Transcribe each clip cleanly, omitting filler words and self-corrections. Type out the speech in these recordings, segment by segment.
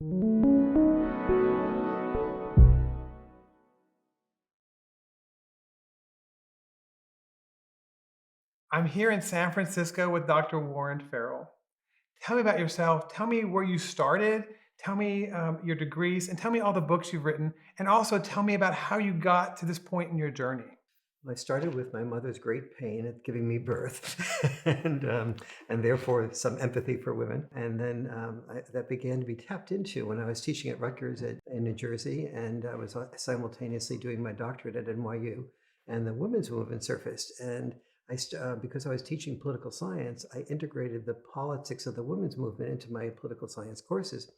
I'm here in San Francisco with Dr. Warren Farrell. Tell me about yourself. Tell me where you started. Tell me your degrees and tell me all the books you've written. And also tell me about how you got to this point in your journey. I started with my mother's great pain at giving me birth, and therefore some empathy for women. And then that began to be tapped into when I was teaching at Rutgers in New Jersey, and I was simultaneously doing my doctorate at NYU. And the women's movement surfaced, and because I was teaching political science, I integrated the politics of the women's movement into my political science courses.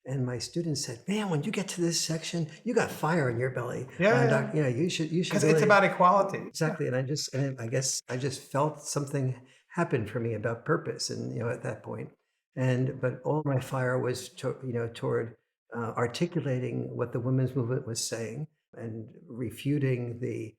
And my students said, "Man, when you get to this section, you got fire in your belly. Yeah, yeah. You should Because it's really." about equality. Yeah. Exactly, and I guess I just felt something happen for me about purpose, and at that point, but all my fire was toward articulating what the women's movement was saying and refuting the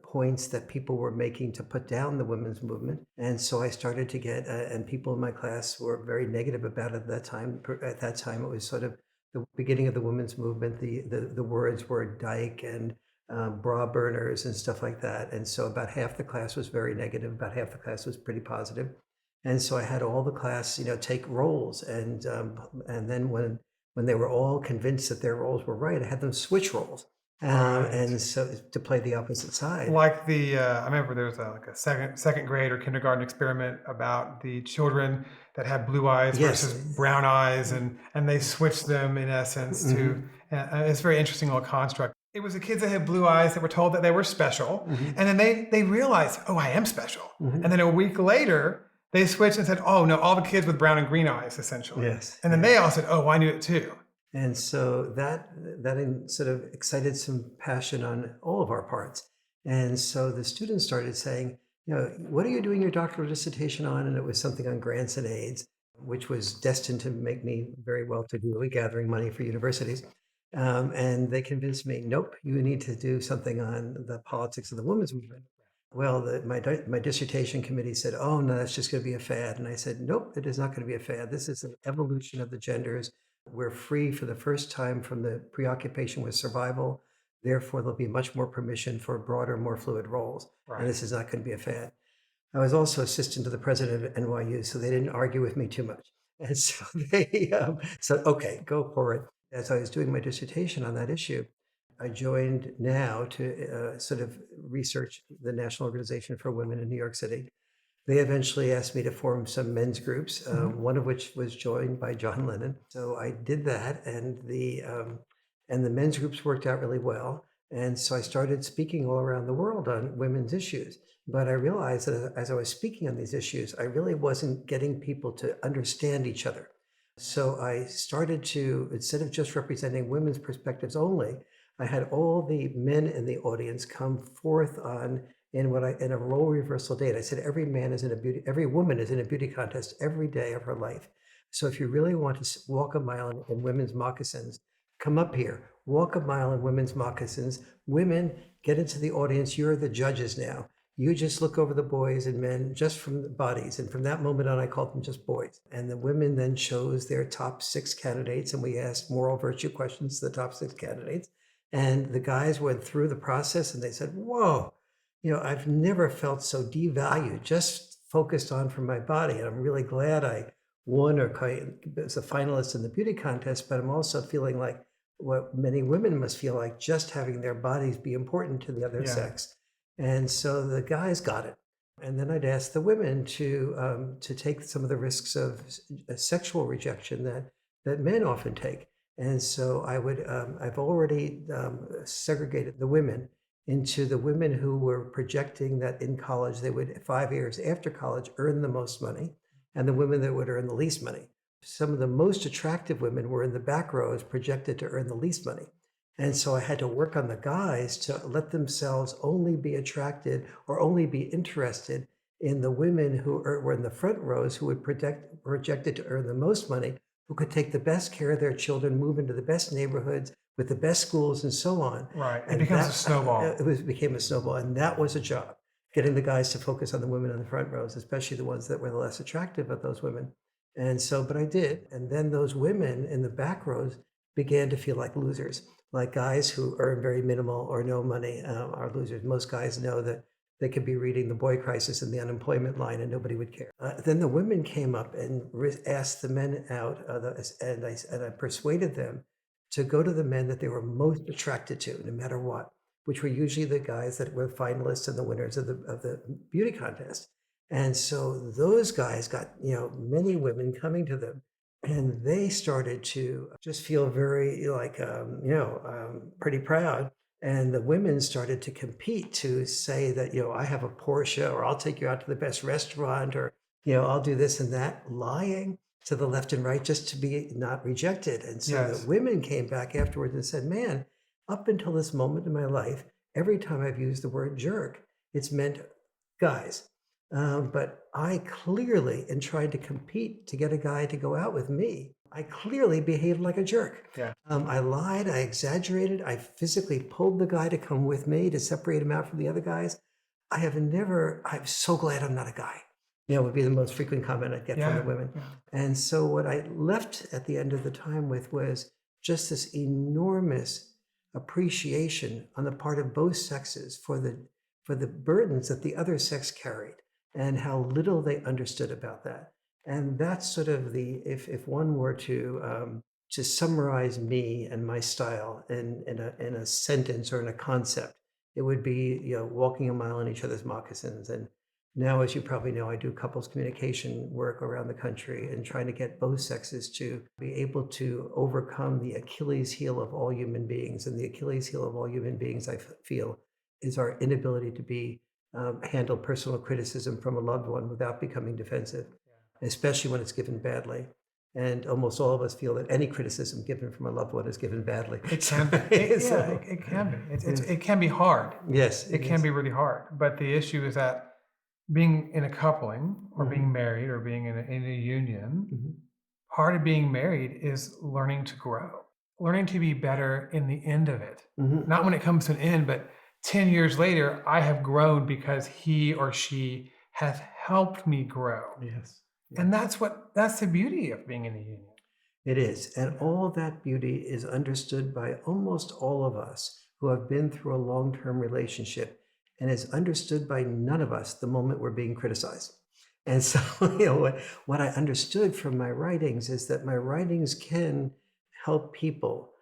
points that people were making to put down the women's movement. And so I started to get, and people in my class were very negative about it at that time. At that time, it was sort of the beginning of the women's movement. The words were dyke and bra burners and stuff like that. And so about half the class was very negative, about half the class was pretty positive. And so I had all the class, take roles, and then when they were all convinced that their roles were right, I had them switch roles, Right. and so to play the opposite side. Like I remember there was like a second grade or kindergarten experiment about the children that had blue eyes Yes. versus brown eyes, and they switched them in essence to. Hmm. It's a very interesting little construct. It was the kids that had blue eyes that were told that they were special, Hmm. and then they realized, oh, I am special. And Hmm. then a week later, they switched and said, oh no, all the kids with brown and green eyes, essentially. Yes. And then they all said, oh, I knew it too. And so that sort of excited some passion on all of our parts. And so the students started saying, what are you doing your doctoral dissertation on? And it was something on grants and aids, which was destined to make me very well to do, gathering money for universities. And they convinced me, nope, you need to do something on the politics of the women's movement. Well, my dissertation committee said, "Oh no, that's just going to be a fad." And I said, "Nope, it is not going to be a fad. This is an evolution of the genders. We're free for the first time from the preoccupation with survival. Therefore, there'll be much more permission for broader, more fluid roles. And Right. this is not going to be a fad." I was also assistant to the president of NYU, so they didn't argue with me too much. And so they said, "Okay, go for it." As I was doing my dissertation on that issue, I joined now to sort of research the National Organization for Women in New York City. They eventually asked me to form some men's groups, Mhm. one of which was joined by John Lennon. So I did that, and the men's groups worked out really well. And so I started speaking all around the world on women's issues. But I realized that as I was speaking on these issues, I really wasn't getting people to understand each other. So I started to, instead of just representing women's perspectives only, I had all the men in the audience come forth in a role reversal date. I said every woman is in a beauty contest every day of her life. So if you really want to walk a mile in women's moccasins, come up here, walk a mile in women's moccasins. Women, get into the audience. You're the judges now. You just look over the boys and men just from the bodies. And from that moment on, I called them just boys. And the women then chose their top 6 candidates, and we asked moral virtue questions to the top 6 candidates. And the guys went through the process and they said, whoa, I've never felt so devalued, just focused on from my body. And I'm really glad I won or as a finalist in the beauty contest, but I'm also feeling like what many women must feel like, just having their bodies be important to the other Yeah. sex. And so the guys got it. And then I'd ask the women to take some of the risks of sexual rejection that men often take. And so I've already segregated the women into the women who were projecting that in college they would, 5 years after college, earn the most money, and the women that would earn the least money. Some of the most attractive women were in the back rows, projected to earn the least money. And so I had to work on the guys to let themselves only be attracted or only be interested in the women who were in the front rows, who would projected to earn the most money, who could take the best care of their children, move into the best neighborhoods with the best schools and so on. Right. It And becomes a that snowball. became a snowball. And that was a job, getting the guys to focus on the women in the front rows, especially the ones that were the less attractive of those women. And so, but I did. And then those women in the back rows began to feel like losers, like guys who earn very minimal or no money are losers. Most guys know that they could be reading the boy crisis and the unemployment line and nobody would care. Then the women came up and asked the men out, and I persuaded them to go to the men that they were most attracted to, no matter what, which were usually the guys that were finalists and the winners of the beauty contest. And so those guys got, many women coming to them, and they started to just feel very like, pretty proud. And the women started to compete to say that, I have a Porsche, or I'll take you out to the best restaurant, or, I'll do this and that, lying to the left and right just to be not rejected. And so the Yes. women came back afterwards and said, man, up until this moment in my life, every time I've used the word jerk, it's meant guys. But I clearly, in trying to compete to get a guy to go out with me, I clearly behaved like a jerk. Yeah. I lied, I exaggerated, I physically pulled the guy to come with me to separate him out from the other guys. I'm so glad I'm not a guy. Would be the most frequent comment I'd get from the Yeah. women. Yeah. And so what I left at the end of the time with was just this enormous appreciation on the part of both sexes for the burdens that the other sex carried and how little they understood about that. And that's sort of if one were to summarize me and my style in a sentence or in a concept, it would be, walking a mile in each other's moccasins. And now, as you probably know, I do couples communication work around the country and trying to get both sexes to be able to overcome the Achilles heel of all human beings. And the Achilles heel of all human beings, I feel, is our inability to handle personal criticism from a loved one without becoming defensive, especially when it's given badly. And almost all of us feel that any criticism given from a loved one is given badly. It can be. It can be. It can be hard. Yes, It can be really hard. But the issue is that being in a coupling or being married or being in a union, Mhm. part of being married is learning to grow, learning to be better in the end of it. Mhm. Not when it comes to an end, but 10 years later, I have grown because he or she has helped me grow. Yes. And that's the beauty of being in a union. It is. And all that beauty is understood by almost all of us who have been through a long term relationship, and is understood by none of us the moment we're being criticized. And so, what I understood from my writings is that my writings can help people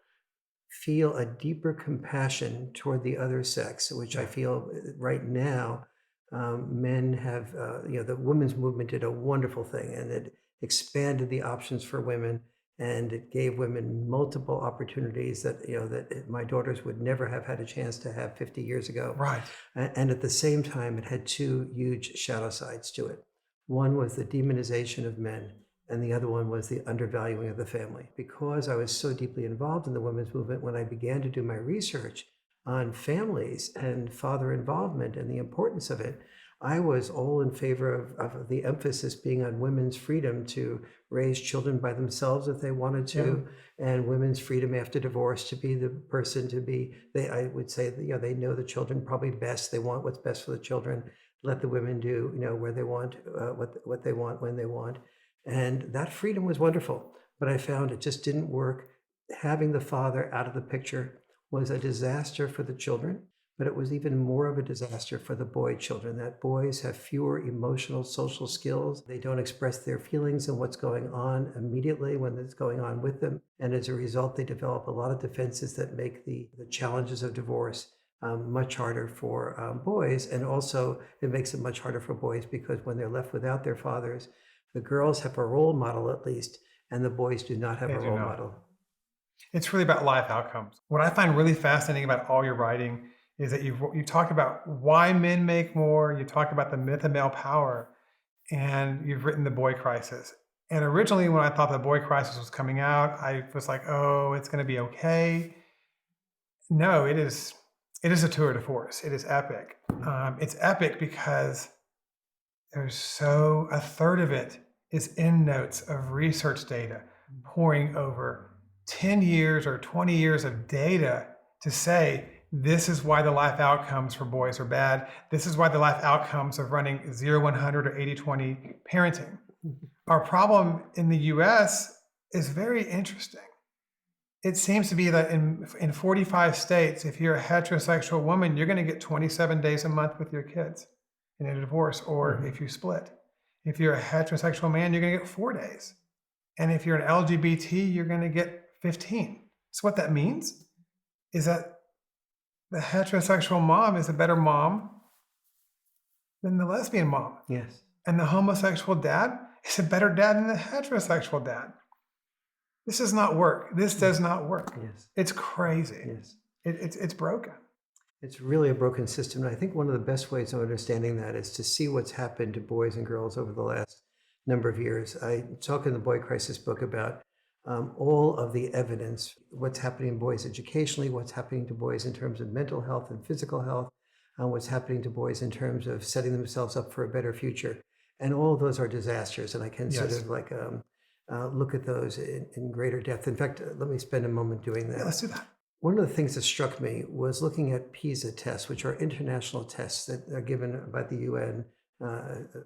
feel a deeper compassion toward the other sex, which I feel right now men have, the women's movement did a wonderful thing, and it expanded the options for women, and it gave women multiple opportunities that my daughters would never have had a chance to have 50 years ago. Right. And at the same time, it had two huge shadow sides to it. One was the demonization of men, and the other one was the undervaluing of the family. Because I was so deeply involved in the women's movement, when I began to do my research on families and father involvement and the importance of it, I was all in favor of the emphasis being on women's freedom to raise children by themselves if they wanted to, and women's freedom after divorce to be the person to be, I would say, they know the children probably best. They want what's best for the children. Let the women do, where they want, what they want, when they want. And that freedom was wonderful, but I found it just didn't work. Having the father out of the picture was a disaster for the children, but it was even more of a disaster for the boy children, that boys have fewer emotional, social skills. They don't express their feelings and what's going on immediately when it's going on with them. And as a result, they develop a lot of defenses that make the challenges of divorce much harder for boys. And also, it makes it much harder for boys because when they're left without their fathers, the girls have a role model at least, and the boys do not have They a do role not. model. It's really about life outcomes. What I find really fascinating about all your writing is that you talk about why men make more, you talk about the myth of male power, and you've written The Boy Crisis. And originally, when I thought The Boy Crisis was coming out, I was like, oh, it's going to be okay. No, it is a tour de force. It is epic. It's epic because a third of it is endnotes of research data pouring over 10 years or 20 years of data to say, this is why the life outcomes for boys are bad. This is why the life outcomes of running 0-100 or 80-20 parenting Our problem in the US is very interesting. It seems to be that in 45 states, if you're a heterosexual woman, you're going to get 27 days a month with your kids in a divorce, or Mhm. if you split. If you're a heterosexual man, you're going to get 4 days. And if you're an LGBT, you're going to get 15. So what that means is that the heterosexual mom is a better mom than the lesbian mom. Yes. And the homosexual dad is a better dad than the heterosexual dad. This does not work. This does not work. Yes. It's crazy. Yes. It's broken. It's really a broken system. And I think one of the best ways of understanding that is to see what's happened to boys and girls over the last number of years. I talk in the Boy Crisis book about all of the evidence, what's happening in boys educationally, what's happening to boys in terms of mental health and physical health, what's happening to boys in terms of setting themselves up for a better future. And all of those are disasters. And I can sort Yes. of like look at those in greater depth. In fact, let me spend a moment doing Yeah, that. let's do that. One of the things that struck me was looking at PISA tests, which are international tests that are given by the UN,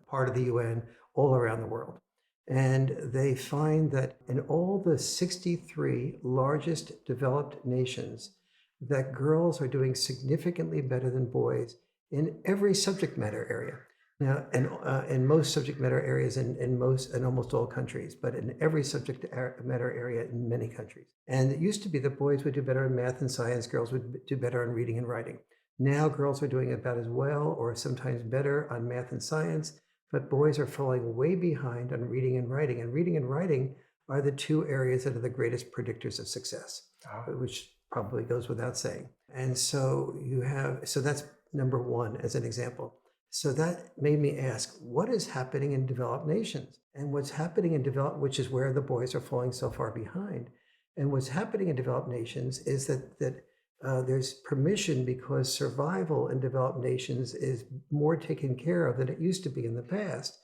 part of the UN, all around the world. And they find that in all the 63 largest developed nations, that girls are doing significantly better than boys in every subject matter area. Now, and in most subject matter areas in almost all countries, but in every subject matter area in many countries. And it used to be that boys would do better in math and science, girls would do better in reading and writing. Now girls are doing about as well or sometimes better on math and science, but boys are falling way behind on reading and writing. And reading and writing are the two areas that are the greatest predictors of success, which probably goes without saying. And so so that's number one as an example. So that made me ask, what is happening in developed nations? And what's happening in developed, which is where the boys are falling so far behind. And what's happening in developed nations is that there's permission because survival in developed nations is more taken care of than it used to be in the past.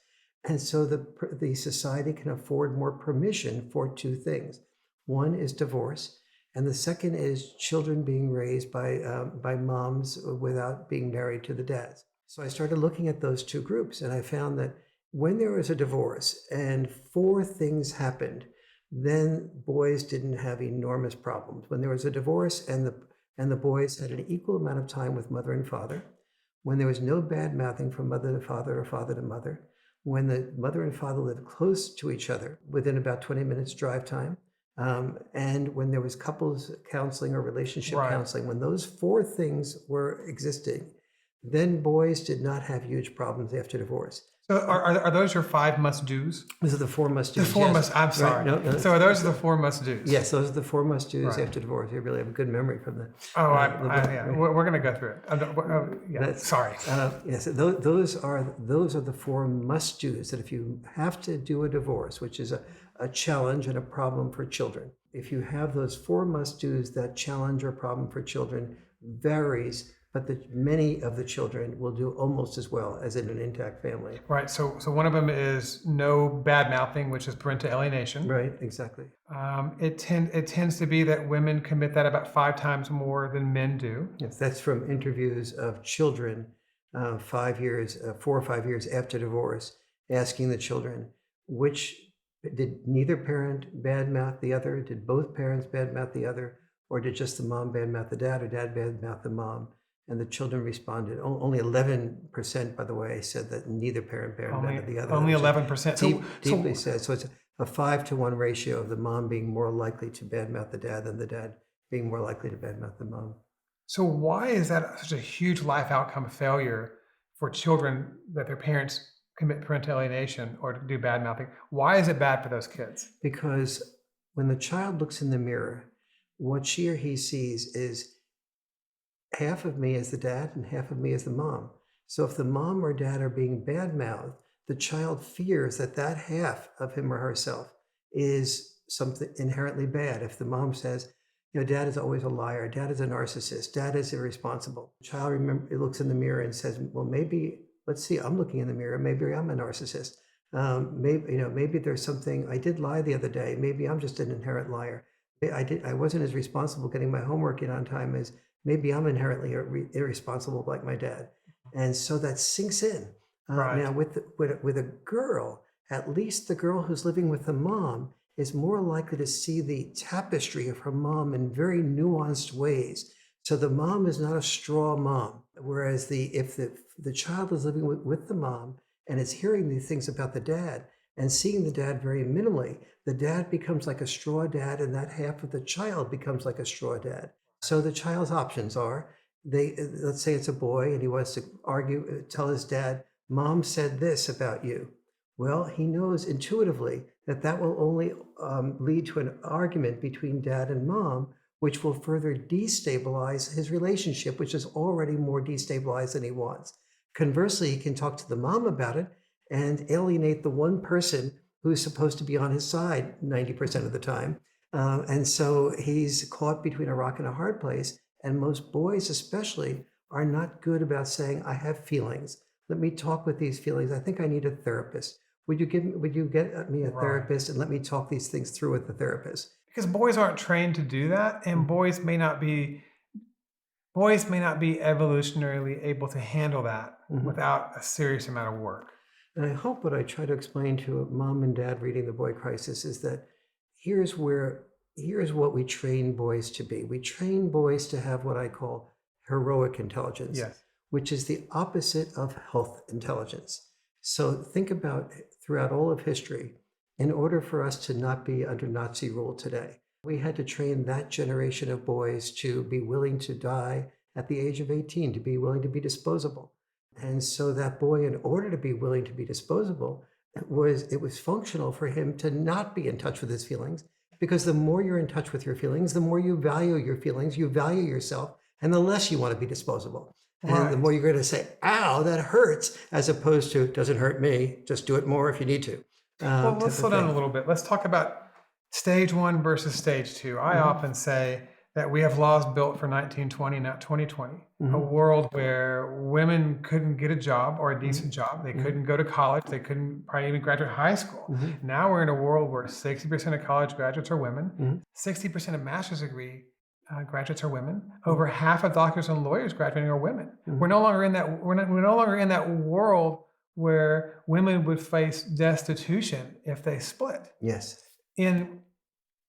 And so the society can afford more permission for two things. One is divorce, and the second is children being raised by moms without being married to the dads. So I started looking at those two groups, and I found that when there was a divorce and four things happened, then boys didn't have enormous problems. When there was a divorce and the boys had an equal amount of time with mother and father, when there was no bad mouthing from mother to father or father to mother, when the mother and father lived close to each other within about 20 minutes drive time, and when there was couples counseling or relationship Right. counseling, when those four things were existing, then boys did not have huge problems after divorce. So are those your 5 must-dos? These are the four must-dos. The 4 yes. must, I'm Right, sorry. no, So those are the 4 must-dos? Yes, those are the four must-dos Right. after divorce. You really have a good memory from the. Oh, the book, yeah, right? we're going to go through it. Yeah, That's- sorry. Yes, those are the four must-dos that if you have to do a divorce, which is a challenge and a problem for children, if you have those four must-dos, that challenge or problem for children varies, but many of the children will do almost as well as in an intact family. Right. So one of them is no bad mouthing, which is parental alienation. Right, exactly. It tends to be that women commit that about 5 times more than men do. Yes, that's from interviews of children 4 or 5 years after divorce, asking the children, which did neither parent badmouth the other? Did both parents badmouth the other? Or did just the mom badmouth the dad or dad badmouth the mom? And the children responded. Only 11%, by the way, said that neither parent badmouthed the other. Only which is 11%. deeply sad. So it's a 5-to-1 ratio of the mom being more likely to badmouth the dad than the dad being more likely to badmouth the mom. So why is that such a huge life outcome failure for children that their parents commit parental alienation or do bad mouthing? Why is it bad for those kids? Because when the child looks in the mirror, what she or he sees is half of me as the dad and half of me as the mom. So if the mom or dad are being bad-mouthed, the child fears that that half of him or herself is something inherently bad. If the mom says, dad is always a liar, dad is a narcissist, dad is irresponsible. The child looks in the mirror and says, well, maybe, let's see, I'm looking in the mirror, maybe I'm a narcissist. Maybe there's something, I did lie the other day, maybe I'm just an inherent liar. I wasn't as responsible getting my homework in on time as maybe I'm inherently irresponsible like my dad. And so that sinks in. Right. Now with a girl, at least the girl who's living with the mom is more likely to see the tapestry of her mom in very nuanced ways. So the mom is not a straw mom, whereas if the child is living with the mom and is hearing these things about the dad and seeing the dad very minimally, the dad becomes like a straw dad, and that half of the child becomes like a straw dad. So the child's options are let's say it's a boy and he wants to tell his dad, mom said this about you. Well, he knows intuitively that that will only lead to an argument between dad and mom, which will further destabilize his relationship, which is already more destabilized than he wants. Conversely, he can talk to the mom about it and alienate the one person who's supposed to be on his side 90% of the time. And so he's caught between a rock and a hard place. And most boys, especially, are not good about saying, I have feelings. Let me talk with these feelings. I think I need a therapist. Would you get me a Right. therapist and let me talk these things through with the therapist? Because boys aren't trained to do that, and boys may not be evolutionarily able to handle that Mhm. without a serious amount of work. And I hope what I try to explain to a mom and dad reading The Boy Crisis is that here's what we train boys to be. We train boys to have what I call heroic intelligence, Yes. which is the opposite of health intelligence. So think about throughout all of history, in order for us to not be under Nazi rule today, we had to train that generation of boys to be willing to die at the age of 18, to be willing to be disposable. And so that boy, in order to be willing to be disposable, it was functional for him to not be in touch with his feelings, because the more you're in touch with your feelings, the more you value your feelings, you value yourself, and the less you want to be disposable. And the Right. more you're going to say, ow, that hurts, as opposed to, doesn't hurt me, just do it more if you need to. Well, Type let's of slow down a thing. little bit. Let's talk about stage one versus stage two. I Mhm. often say that we have laws built for 1920, not 2020, a Mhm. world where women couldn't get a job or a decent job. They Mhm. couldn't go to college. They couldn't probably even graduate high school. Mhm. Now we're in a world where 60% of college graduates are women, Mhm. 60% of master's degree graduates are women. Mhm. Over half of doctors and lawyers graduating are women. Mhm. We're no longer in that. We're no longer in that world where women would face destitution if they split. Yes. In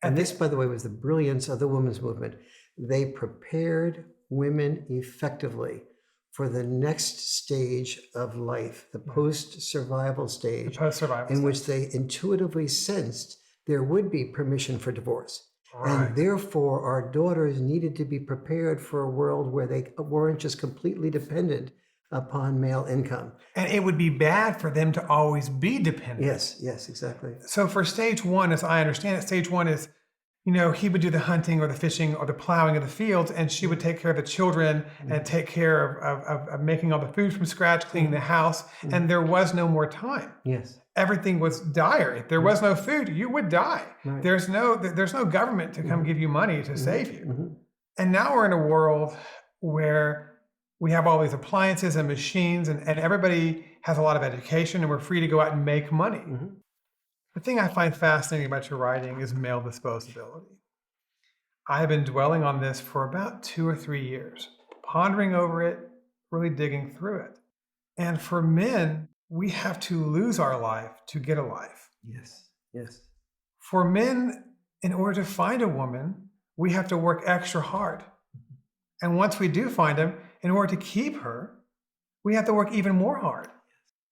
at And the this, by the way, was the brilliance of the women's movement. They prepared women effectively for the next stage of life, the post-survival stage, post-survival in stage. which they intuitively sensed there would be permission for divorce. Right. And therefore, our daughters needed to be prepared for a world where they weren't just completely dependent upon male income. And it would be bad for them to always be dependent. Yes, yes, exactly. So for stage one, as I understand it, stage one is, he would do the hunting or the fishing or the plowing of the fields, and she would take care of the children and take care of making all the food from scratch, cleaning the house, and there was no more time. Yes. Everything was dire. If there was no food, you would die. Right. There's no government to come give you money to save you. Mhm. And now we're in a world where we have all these appliances and machines, and everybody has a lot of education, and we're free to go out and make money. Mhm. The thing I find fascinating about your writing is male disposability. I have been dwelling on this for about 2 or 3 years, pondering over it, really digging through it. And for men, we have to lose our life to get a life. Yes, yes. For men, in order to find a woman, we have to work extra hard. And once we do find them, in order to keep her, we have to work even more hard.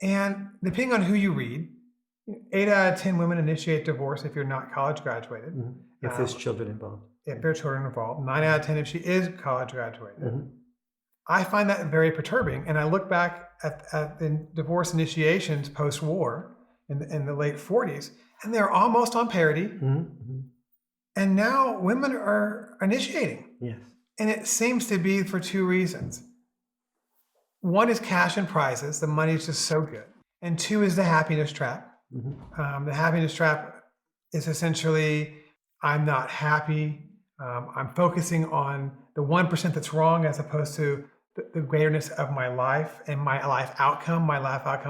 And depending on who you read, 8 out of 10 women initiate divorce if you're not college graduated. Mhm. If there's children involved. If there are children involved, 9 out of 10 if she is college graduated. Mhm. I find that very perturbing. And I look back at the divorce initiations post-war in the late 40s, and they're almost on parity. Mhm. Mhm. And now women are initiating. Yes. And it seems to be for two reasons. One is cash and prizes. The money is just so good. And two is the happiness trap. Mhm. The happiness trap is essentially, I'm not happy. I'm focusing on the 1% that's wrong as opposed to the greaterness of my life and my life outcome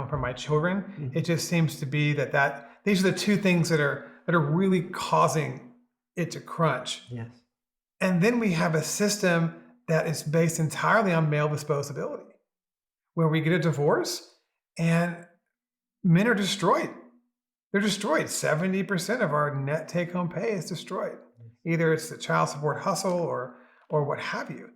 for my children. Mhm. It just seems to be that these are the two things that are really causing it to crunch. Yes. And then we have a system that is based entirely on male disposability, where we get a divorce and men are destroyed. They're destroyed. 70% of our net take-home pay is destroyed. Either it's the child support hustle or what have you.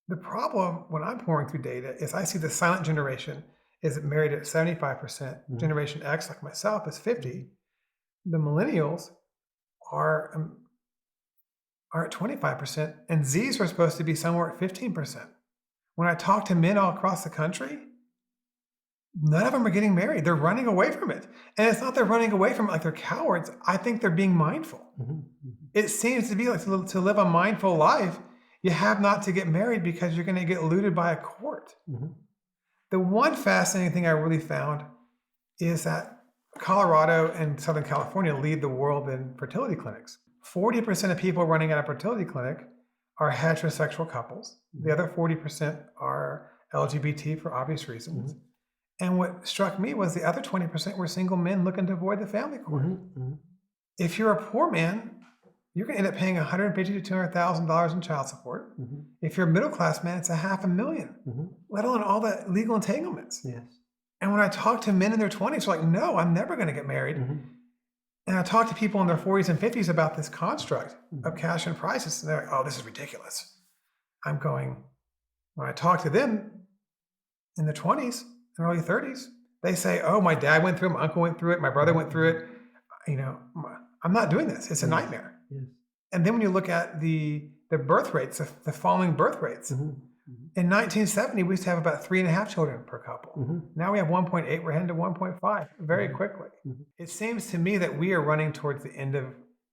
The problem when I'm pouring through data is I see the silent generation is married at 75%. Generation X, like myself, is 50. The millennials are at 25%, and Zs are supposed to be somewhere at 15%. When I talk to men all across the country, none of them are getting married. They're running away from it. And it's not they're running away from it like they're cowards. I think they're being mindful. It seems to be like to live a mindful life, you have not to get married because you're going to get looted by a court. The one fascinating thing I really found is that Colorado and Southern California lead the world in fertility clinics. 40% of people running at a fertility clinic are heterosexual couples. The other 40% are LGBT for obvious reasons. And what struck me was the other 20% were single men looking to avoid the family court. If you're a poor man, you're going to end up paying $150,000 to $200,000 in child support. If you're a middle class man, it's $500,000, let alone all the legal entanglements. And when I talk to men in their 20s, they're like, no, I'm never going to get married. And I talk to people in their 40s and 50s about this construct of cash and prices, and they're like, oh, this is ridiculous. I'm going, when I talk to them in their 20s and early 30s, they say, oh, my dad went through it, my uncle went through it, my brother went through it. I'm not doing this. It's a nightmare. And then when you look at the birth rates, the falling birth rates, in 1970, we used to have about 3.5 children per couple. Now we have 1.8. We're heading to 1.5 very quickly. It seems to me that we are running towards the end of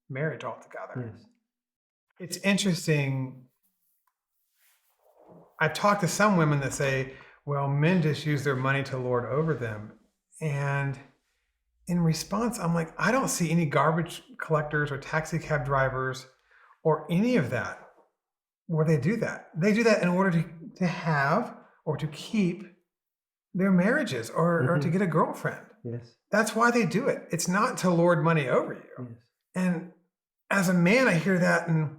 marriage altogether. It's interesting. I've talked to some women that say, well, men just use their money to lord over them. And in response, I'm like, I don't see any garbage collectors or taxi cab drivers or any of that where they do that. They do that in order to have or to keep their marriages or to get a girlfriend. That's why they do it. It's not to lord money over you. And as a man, I hear that and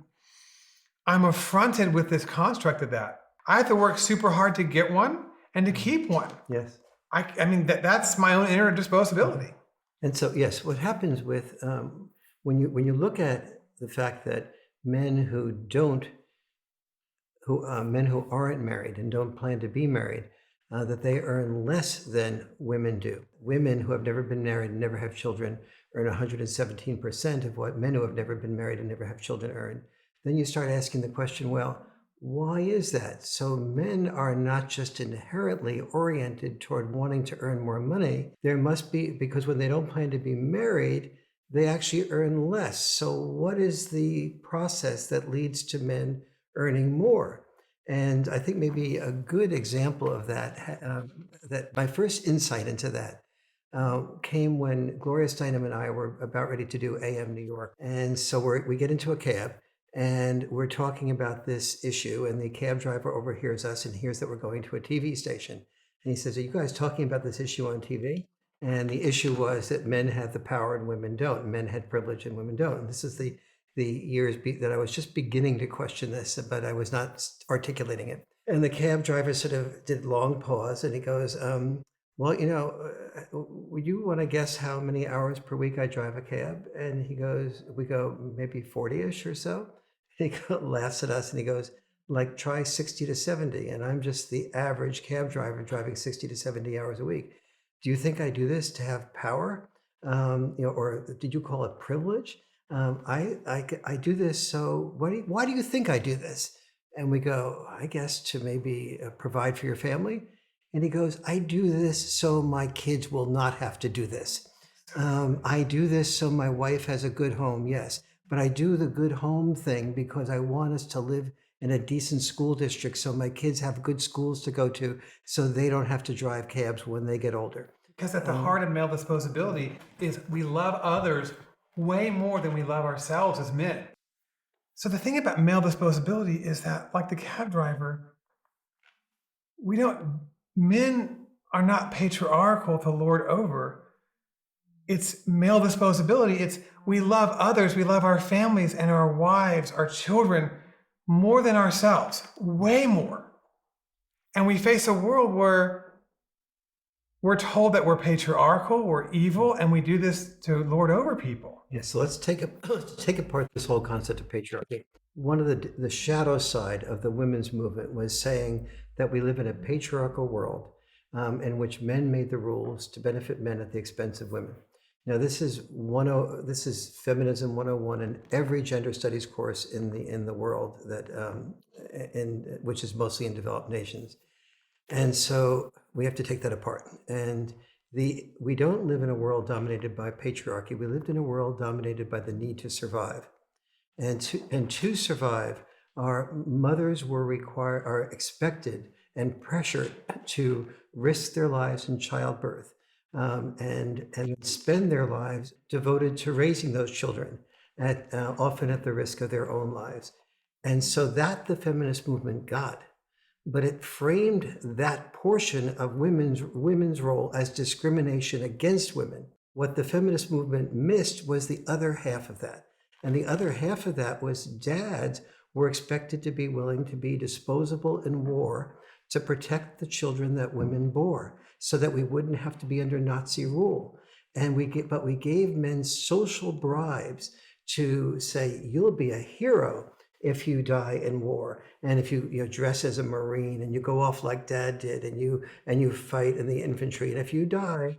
I'm affronted with this construct of that. I have to work super hard to get one and to keep one. I mean, that's my own inner disposability. And so, yes, what happens with when you look at the fact that men who aren't married and don't plan to be married, that they earn less than women do. Women who have never been married and never have children earn 117% of what men who have never been married and never have children earn. Then you start asking the question, well, why is that? So men are not just inherently oriented toward wanting to earn more money. There must be, because when they don't plan to be married, they actually earn less. So what is the process that leads to men earning more? And I think maybe a good example of that, that my first insight into that came when Gloria Steinem and I were about ready to do AM New York. And so we get into a cab and we're talking about this issue, and the cab driver overhears us and hears that we're going to a TV station. And he says, are you guys talking about this issue on TV? And the issue was that men have the power and women don't. Men had privilege and women don't. And this is the years that I was just beginning to question this, but I was not articulating it. And the cab driver sort of did a long pause, and he goes, well, would you want to guess how many hours per week I drive a cab? And we go, maybe 40-ish or so. And he laughs at us and he goes, like, try 60 to 70. And I'm just the average cab driver driving 60 to 70 hours a week. Do you think I do this to have power? Or did you call it privilege? I do this. So why do you think I do this? And we go, I guess to maybe provide for your family. And he goes, I do this so my kids will not have to do this. I do this so my wife has a good home. Yes. But I do the good home thing because I want us to live in a decent school district so my kids have good schools to go to so they don't have to drive cabs when they get older. Because at the heart of male disposability is we love others way more than we love ourselves as men. So the thing about male disposability is that, like the cab driver, men are not patriarchal to lord over. It's male disposability. It's we love others, we love our families and our wives, our children, more than ourselves, way more. And we face a world where We're told that we're patriarchal, we're evil, and we do this to lord over people. Yeah, so let's take let's take apart this whole concept of patriarchy. One of the shadow side of the women's movement was saying that we live in a patriarchal world in which men made the rules to benefit men at the expense of women. Now, this is feminism 101 in every gender studies course in the world that in which is mostly in developed nations. And so we have to take that apart. And we don't live in a world dominated by patriarchy. We lived in a world dominated by the need to survive. And to survive, our mothers are expected and pressured to risk their lives in childbirth, and spend their lives devoted to raising those children, often at the risk of their own lives. And so that the feminist movement got, but it framed that portion of women's role as discrimination against women. What the feminist movement missed was the other half of that. And the other half of that was dads were expected to be willing to be disposable in war to protect the children that women bore, so that we wouldn't have to be under Nazi rule. But we gave men social bribes to say, you'll be a hero if you die in war, and if you dress as a Marine and you go off like Dad did, and you fight in the infantry, and if you die,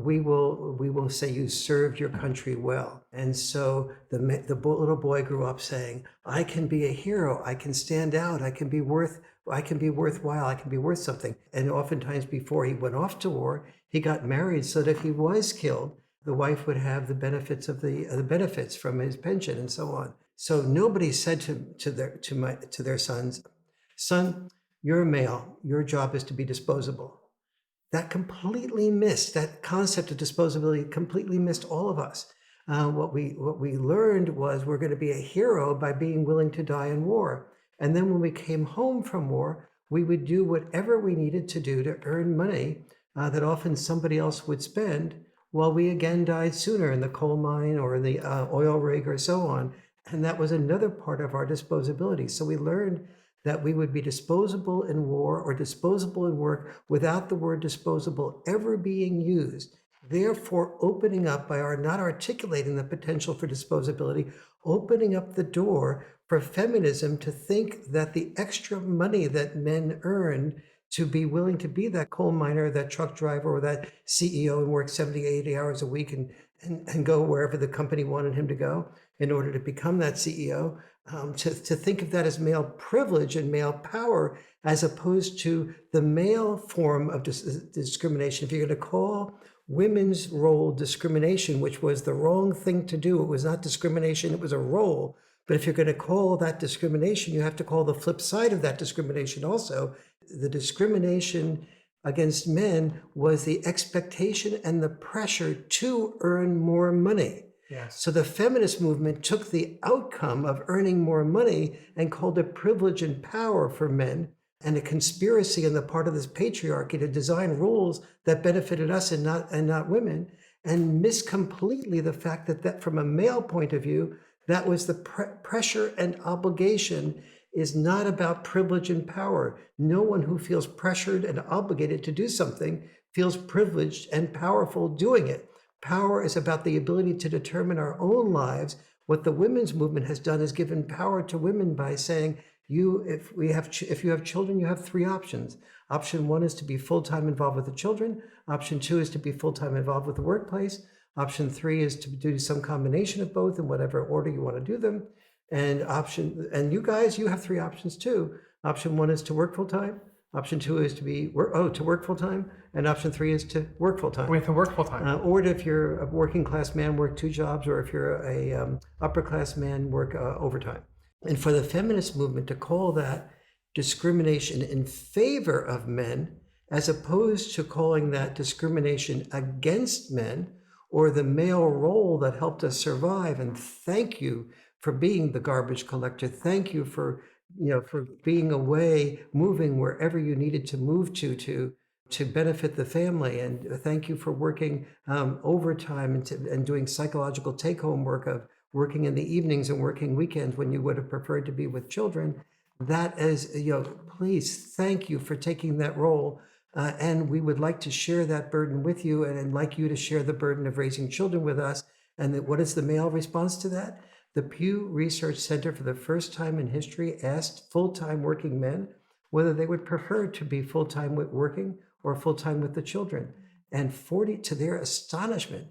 we will say you served your country well. And so the little boy grew up saying, I can be a hero, I can stand out, I can be worthwhile, I can be worth something. And oftentimes before he went off to war, he got married so that if he was killed, the wife would have the benefits of the benefits from his pension and so on. So nobody said to their sons, son, you're a male, your job is to be disposable. That concept of disposability completely missed all of us. What we learned was we're going to be a hero by being willing to die in war. And then when we came home from war, we would do whatever we needed to do to earn money that often somebody else would spend, while we again died sooner in the coal mine or in the oil rig or so on. And that was another part of our disposability. So we learned that we would be disposable in war or disposable in work without the word disposable ever being used. Therefore, opening up by our not articulating the potential for disposability, opening up the door for feminism to think that the extra money that men earned to be willing to be that coal miner, that truck driver, or that CEO and work 70, 80 hours a week and go wherever the company wanted him to go in order to become that CEO, to think of that as male privilege and male power, as opposed to the male form of discrimination. If you're going to call women's role discrimination, which was the wrong thing to do, it was not discrimination, it was a role. But if you're going to call that discrimination, you have to call the flip side of that discrimination also. The discrimination against men was the expectation and the pressure to earn more money. Yes. So the feminist movement took the outcome of earning more money and called it privilege and power for men, and a conspiracy on the part of this patriarchy to design rules that benefited us and not women, and missed completely the fact that from a male point of view, that was the pressure and obligation is not about privilege and power. No one who feels pressured and obligated to do something feels privileged and powerful doing it. Power is about the ability to determine our own lives. What the women's movement has done is given power to women by saying, if you have children, you have three options. Option one is to be full-time involved with the children. Option two is to be full-time involved with the workplace. Option three is to do some combination of both in whatever order you want to do them. And you guys, you have three options too. Option one is to work full-time. Option two is to work full-time. And option three is to work full-time. We have to work full-time. Or if you're a working class man, work two jobs, or if you're a upper class man, work overtime. And for the feminist movement to call that discrimination in favor of men, as opposed to calling that discrimination against men, or the male role that helped us survive, and thank you for being the garbage collector. Thank you for being away, moving wherever you needed to move to benefit the family. And thank you for working overtime and doing psychological take-home work of working in the evenings and working weekends when you would have preferred to be with children. That is, please, thank you for taking that role. And we would like to share that burden with you and like you to share the burden of raising children with us. And that, what is the male response to that? The Pew Research Center, for the first time in history, asked full-time working men whether they would prefer to be full-time working or full-time with the children. And 40, to their astonishment,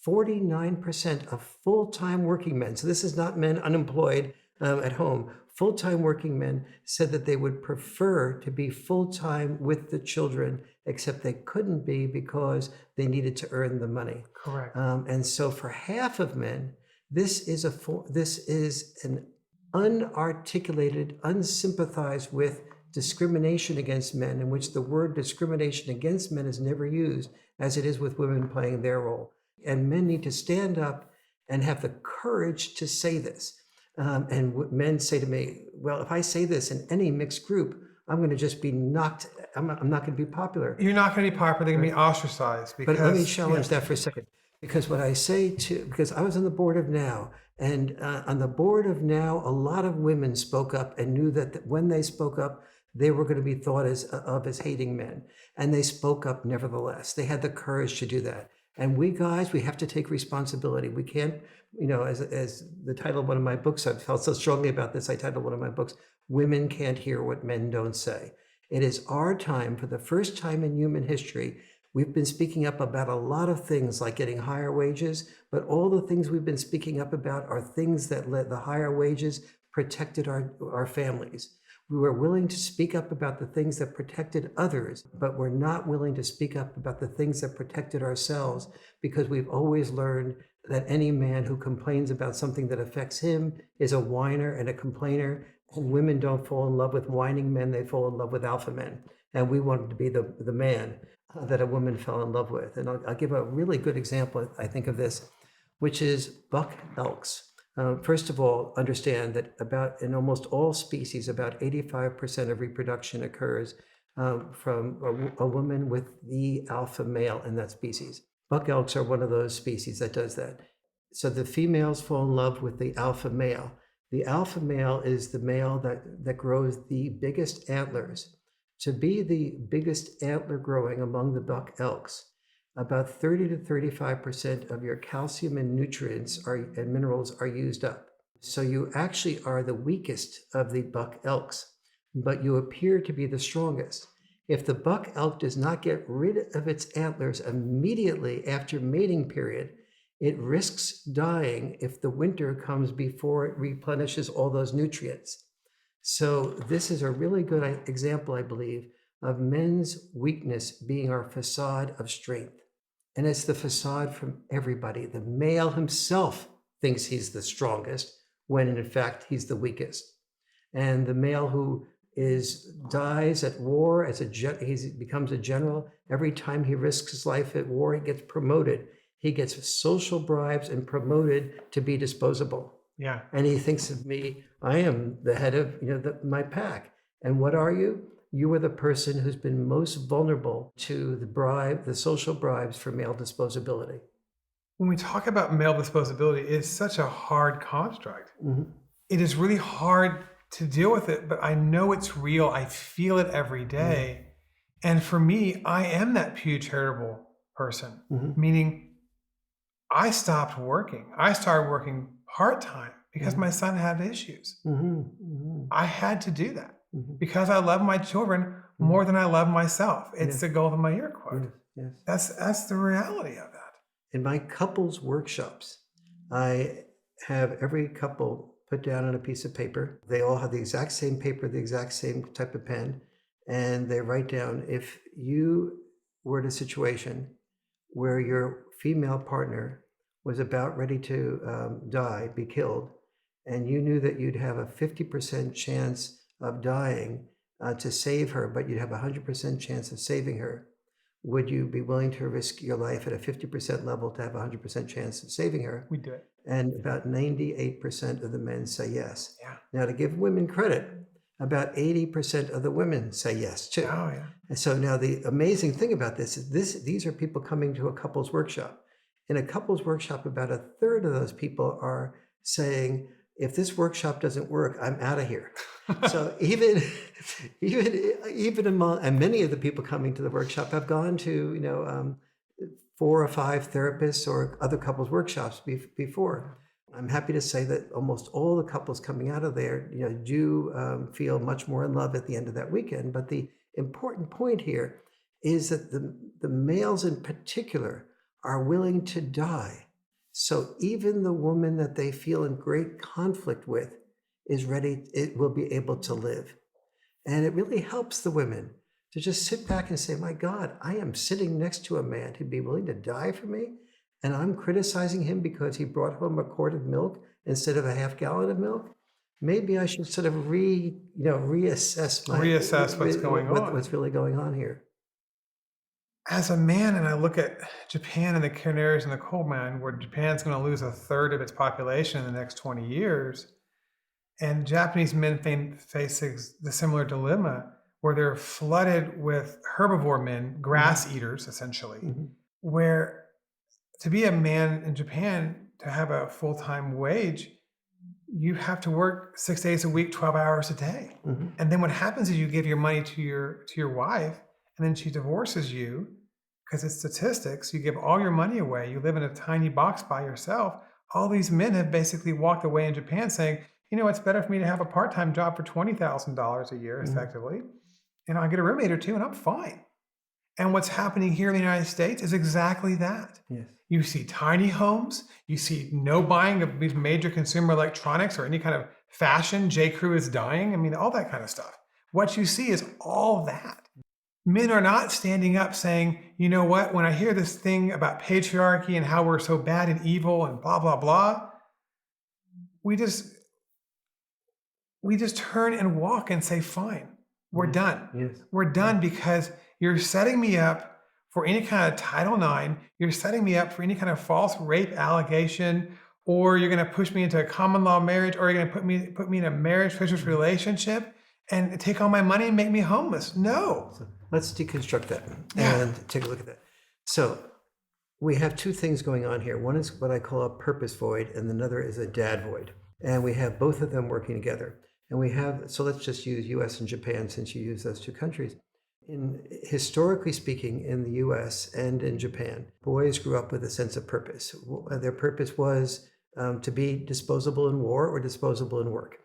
49% of full-time working men, so this is not men unemployed at home, full-time working men said that they would prefer to be full-time with the children, except they couldn't be because they needed to earn the money. Correct. And so for half of men, this is an unarticulated, unsympathized with discrimination against men, in which the word discrimination against men is never used, as it is with women playing their role. And men need to stand up and have the courage to say this. Men say to me, well, if I say this in any mixed group, I'm going to just be knocked. I'm not going to be popular. You're not going to be popular. They're going to be ostracized. But let me challenge that for a second. Because what I say because I was on the board of NOW, and on the board of NOW, a lot of women spoke up and knew that when they spoke up, they were going to be thought as hating men. And they spoke up nevertheless. They had the courage to do that. And we guys, we have to take responsibility. We can't, as the title of one of my books, I've felt so strongly about this, I titled one of my books, Women Can't Hear What Men Don't Say. It is our time, for the first time in human history. We've been speaking up about a lot of things like getting higher wages, but all the things we've been speaking up about are things that let the higher wages protected our families. We were willing to speak up about the things that protected others, but we're not willing to speak up about the things that protected ourselves, because we've always learned that any man who complains about something that affects him is a whiner and a complainer, and women don't fall in love with whining men, they fall in love with alpha men. And we wanted to be the man that a woman fell in love with. And I'll give a really good example, I think, of this, which is buck elks. First of all, understand that in almost all species, about 85% of reproduction occurs from a woman with the alpha male in that species. Buck elks are one of those species that does that. So the females fall in love with the alpha male. The alpha male is the male that grows the biggest antlers. To be the biggest antler growing among the buck elks, about 30 to 35% of your calcium and nutrients and minerals are used up. So you actually are the weakest of the buck elks, but you appear to be the strongest. If the buck elk does not get rid of its antlers immediately after mating period, it risks dying if the winter comes before it replenishes all those nutrients. So this is a really good example, I believe, of men's weakness being our facade of strength. And it's the facade from everybody. The male himself thinks he's the strongest, when in fact he's the weakest. And the male who dies at war he becomes a general. Every time he risks his life at war, he gets promoted. He gets social bribes and promoted to be disposable. Yeah. And he thinks of me, I am the head of my pack. And what are you? You are the person who's been most vulnerable to the social bribes for male disposability. When we talk about male disposability, it's such a hard construct. Mm-hmm. It is really hard to deal with it, but I know it's real. I feel it every day. Mm-hmm. And for me, I am that Pew charitable person, mm-hmm. meaning I stopped working. I started working part-time because mm-hmm. my son had issues. Mm-hmm. Mm-hmm. I had to do that. Mm-hmm. Because I love my children more than I love myself. It's the Golden My Ear quote. Yes. That's the reality of that. In my couples workshops, I have every couple put down on a piece of paper. They all have the exact same paper, the exact same type of pen, and they write down, if you were in a situation where your female partner was about ready to be killed, and you knew that you'd have a 50% chance of dying to save her, but you'd have a 100% chance of saving her, would you be willing to risk your life at a 50% level to have a 100% chance of saving her? We do it. And about 98% of the men say yes. Yeah. Now, to give women credit, about 80% of the women say yes too. Oh, yeah. And so now the amazing thing about this is these are people coming to a couples workshop. In a couples workshop, about a third of those people are saying, if this workshop doesn't work, I'm out of here. So even among, and many of the people coming to the workshop have gone to, 4 or 5 therapists or other couples workshops before. I'm happy to say that almost all the couples coming out of there, do feel much more in love at the end of that weekend. But the important point here is that the males in particular are willing to die. So even the woman that they feel in great conflict with is ready, it will be able to live. And it really helps the women to just sit back and say, my God, I am sitting next to a man who'd be willing to die for me. And I'm criticizing him because he brought home a quart of milk instead of a half gallon of milk. Maybe I should sort of reassess What's going on. what's really going on here. As a man, and I look at Japan and the canaries in the coal mine, where Japan's going to lose a third of its population in the next 20 years, and Japanese men face the similar dilemma where they're flooded with herbivore men, grass eaters, essentially, where to be a man in Japan, to have a full-time wage, you have to work 6 days a week, 12 hours a day. And then what happens is you give your money to your wife, and then she divorces you because it's statistics. You give all your money away. You live in a tiny box by yourself. All these men have basically walked away in Japan saying, it's better for me to have a part-time job for $20,000 a year, effectively, and I'll get a roommate or two, and I'm fine. And what's happening here in the United States is exactly that. Yes. You see tiny homes. You see no buying of these major consumer electronics or any kind of fashion. J. Crew is dying. I mean, all that kind of stuff. What you see is all that. Men are not standing up saying, you know what, when I hear this thing about patriarchy and how we're so bad and evil and blah, blah, blah, we just turn and walk and say, fine, we're done. Yes. We're done because you're setting me up for any kind of Title IX. You're setting me up for any kind of false rape allegation, or you're going to push me into a common law marriage, or you're going to put me in a marriage fictitious relationship and take all my money and make me homeless. No. So let's deconstruct that and take a look at that. So we have 2 things going on here. One is what I call a purpose void, and another is a dad void. And we have both of them working together. And so let's just use US and Japan since you use those 2 countries. Historically speaking, in the US and in Japan, boys grew up with a sense of purpose. Their purpose was to be disposable in war or disposable in work.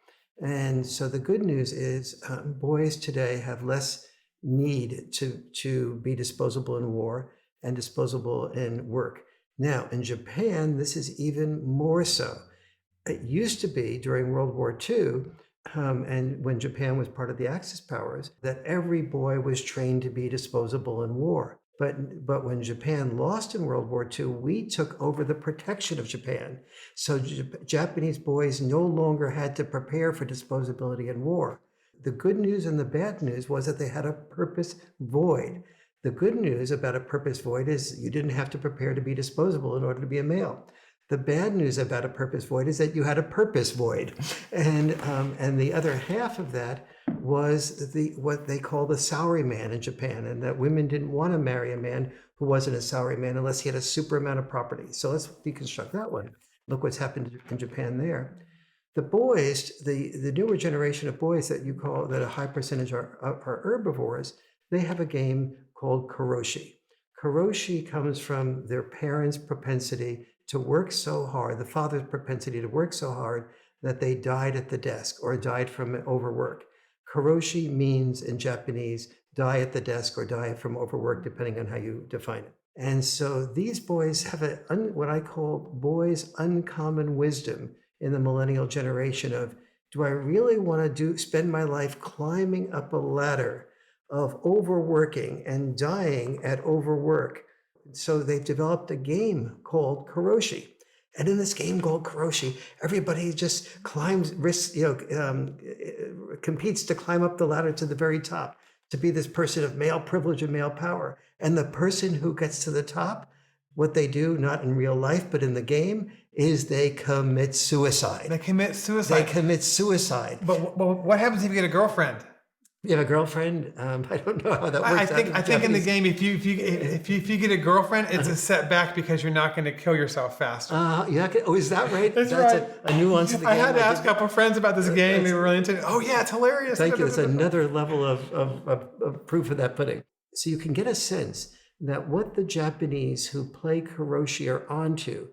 And so the good news is boys today have less need to be disposable in war and disposable in work. Now, in Japan, this is even more so. It used to be during World War II, and when Japan was part of the Axis powers, that every boy was trained to be disposable in war. But when Japan lost in World War II, we took over the protection of Japan. So Japanese boys no longer had to prepare for disposability in war. The good news and the bad news was that they had a purpose void. The good news about a purpose void is you didn't have to prepare to be disposable in order to be a male. The bad news about a purpose void is that you had a purpose void. And the other half of that was what they call the salary man in Japan, and that women didn't want to marry a man who wasn't a salary man unless he had a super amount of property. So let's deconstruct that one. Look what's happened in Japan there. The boys, the newer generation of boys that a high percentage are herbivores, they have a game called karoshi. Karoshi comes from their parents' propensity to work so hard, the father's propensity to work so hard that they died at the desk or died from overwork. Karoshi means in Japanese, die at the desk or die from overwork, depending on how you define it. And so these boys have what I call boys' uncommon wisdom in the millennial generation of, do I really want to spend my life climbing up a ladder of overworking and dying at overwork? So they've developed a game called karoshi. And in this game called karoshi, everybody just competes to climb up the ladder to the very top, to be this person of male privilege and male power. And the person who gets to the top, what they do, not in real life, but in the game, is they commit suicide. They commit suicide. They commit suicide. But what happens if you get a girlfriend? You have a girlfriend? I don't know how that I works out think in the I think in the Japanese. game, if you get a girlfriend, it's a setback because you're not going to kill yourself faster. Yeah. Oh, is that right? That's That's right. a nuance of the I had game to I ask a didn't. couple friends about this game. They That's were really into it. Oh yeah, it's hilarious. Thank you. That's another level of proof of that pudding. So you can get a sense that what the Japanese who play karoshi are onto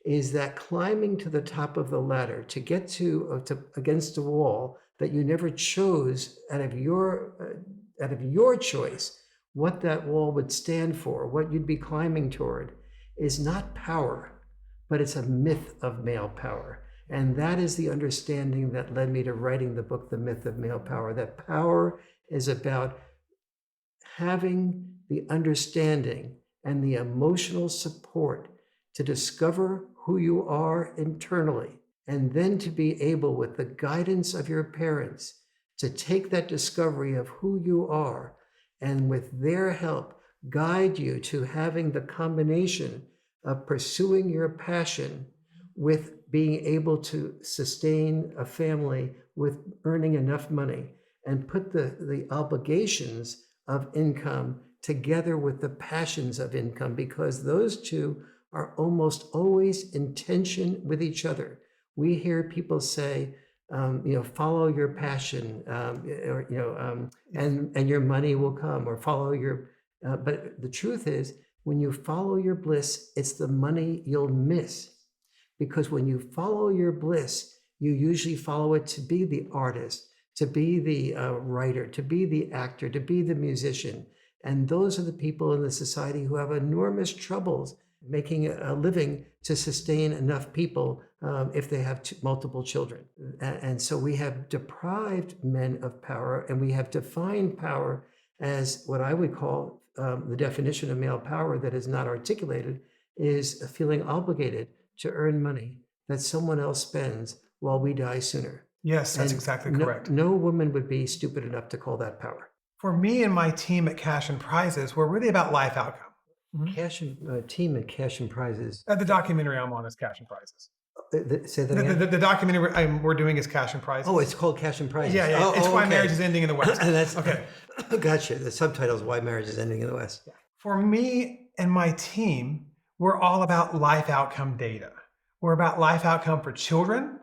is that climbing to the top of the ladder to get to against a wall that you never chose out of your choice, what that wall would stand for, what you'd be climbing toward, is not power, but it's a myth of male power. And that is the understanding that led me to writing the book, The Myth of Male Power, that power is about having the understanding and the emotional support to discover who you are internally, and then to be able, with the guidance of your parents, to take that discovery of who you are and with their help guide you to having the combination of pursuing your passion with being able to sustain a family with earning enough money, and put the obligations of income together with the passions of income, because those two are almost always in tension with each other. We hear people say, follow your passion, and your money will come, or follow your. But the truth is, when you follow your bliss, it's the money you'll miss, because when you follow your bliss, you usually follow it to be the artist, to be the writer, to be the actor, to be the musician. And those are the people in the society who have enormous troubles making a living to sustain enough people if they have multiple children. And so we have deprived men of power, and we have defined power as what I would call the definition of male power that is not articulated, is feeling obligated to earn money that someone else spends while we die sooner. Yes, that's And exactly no, correct. no woman would be stupid enough to call that power. For me and my team at Cash and Prizes, we're really about life outcome. Cash and team and cash and prizes. The documentary I'm on is Cash and Prizes. Say that again. The documentary we're doing is Cash and Prizes. Oh, it's called Cash and Prizes. Yeah, Oh, it's why okay. marriage is ending in the West. That's Okay. Gotcha. The subtitle is Why Marriage is Ending in the West. For me and my team, we're all about life outcome data. We're about life outcome for children,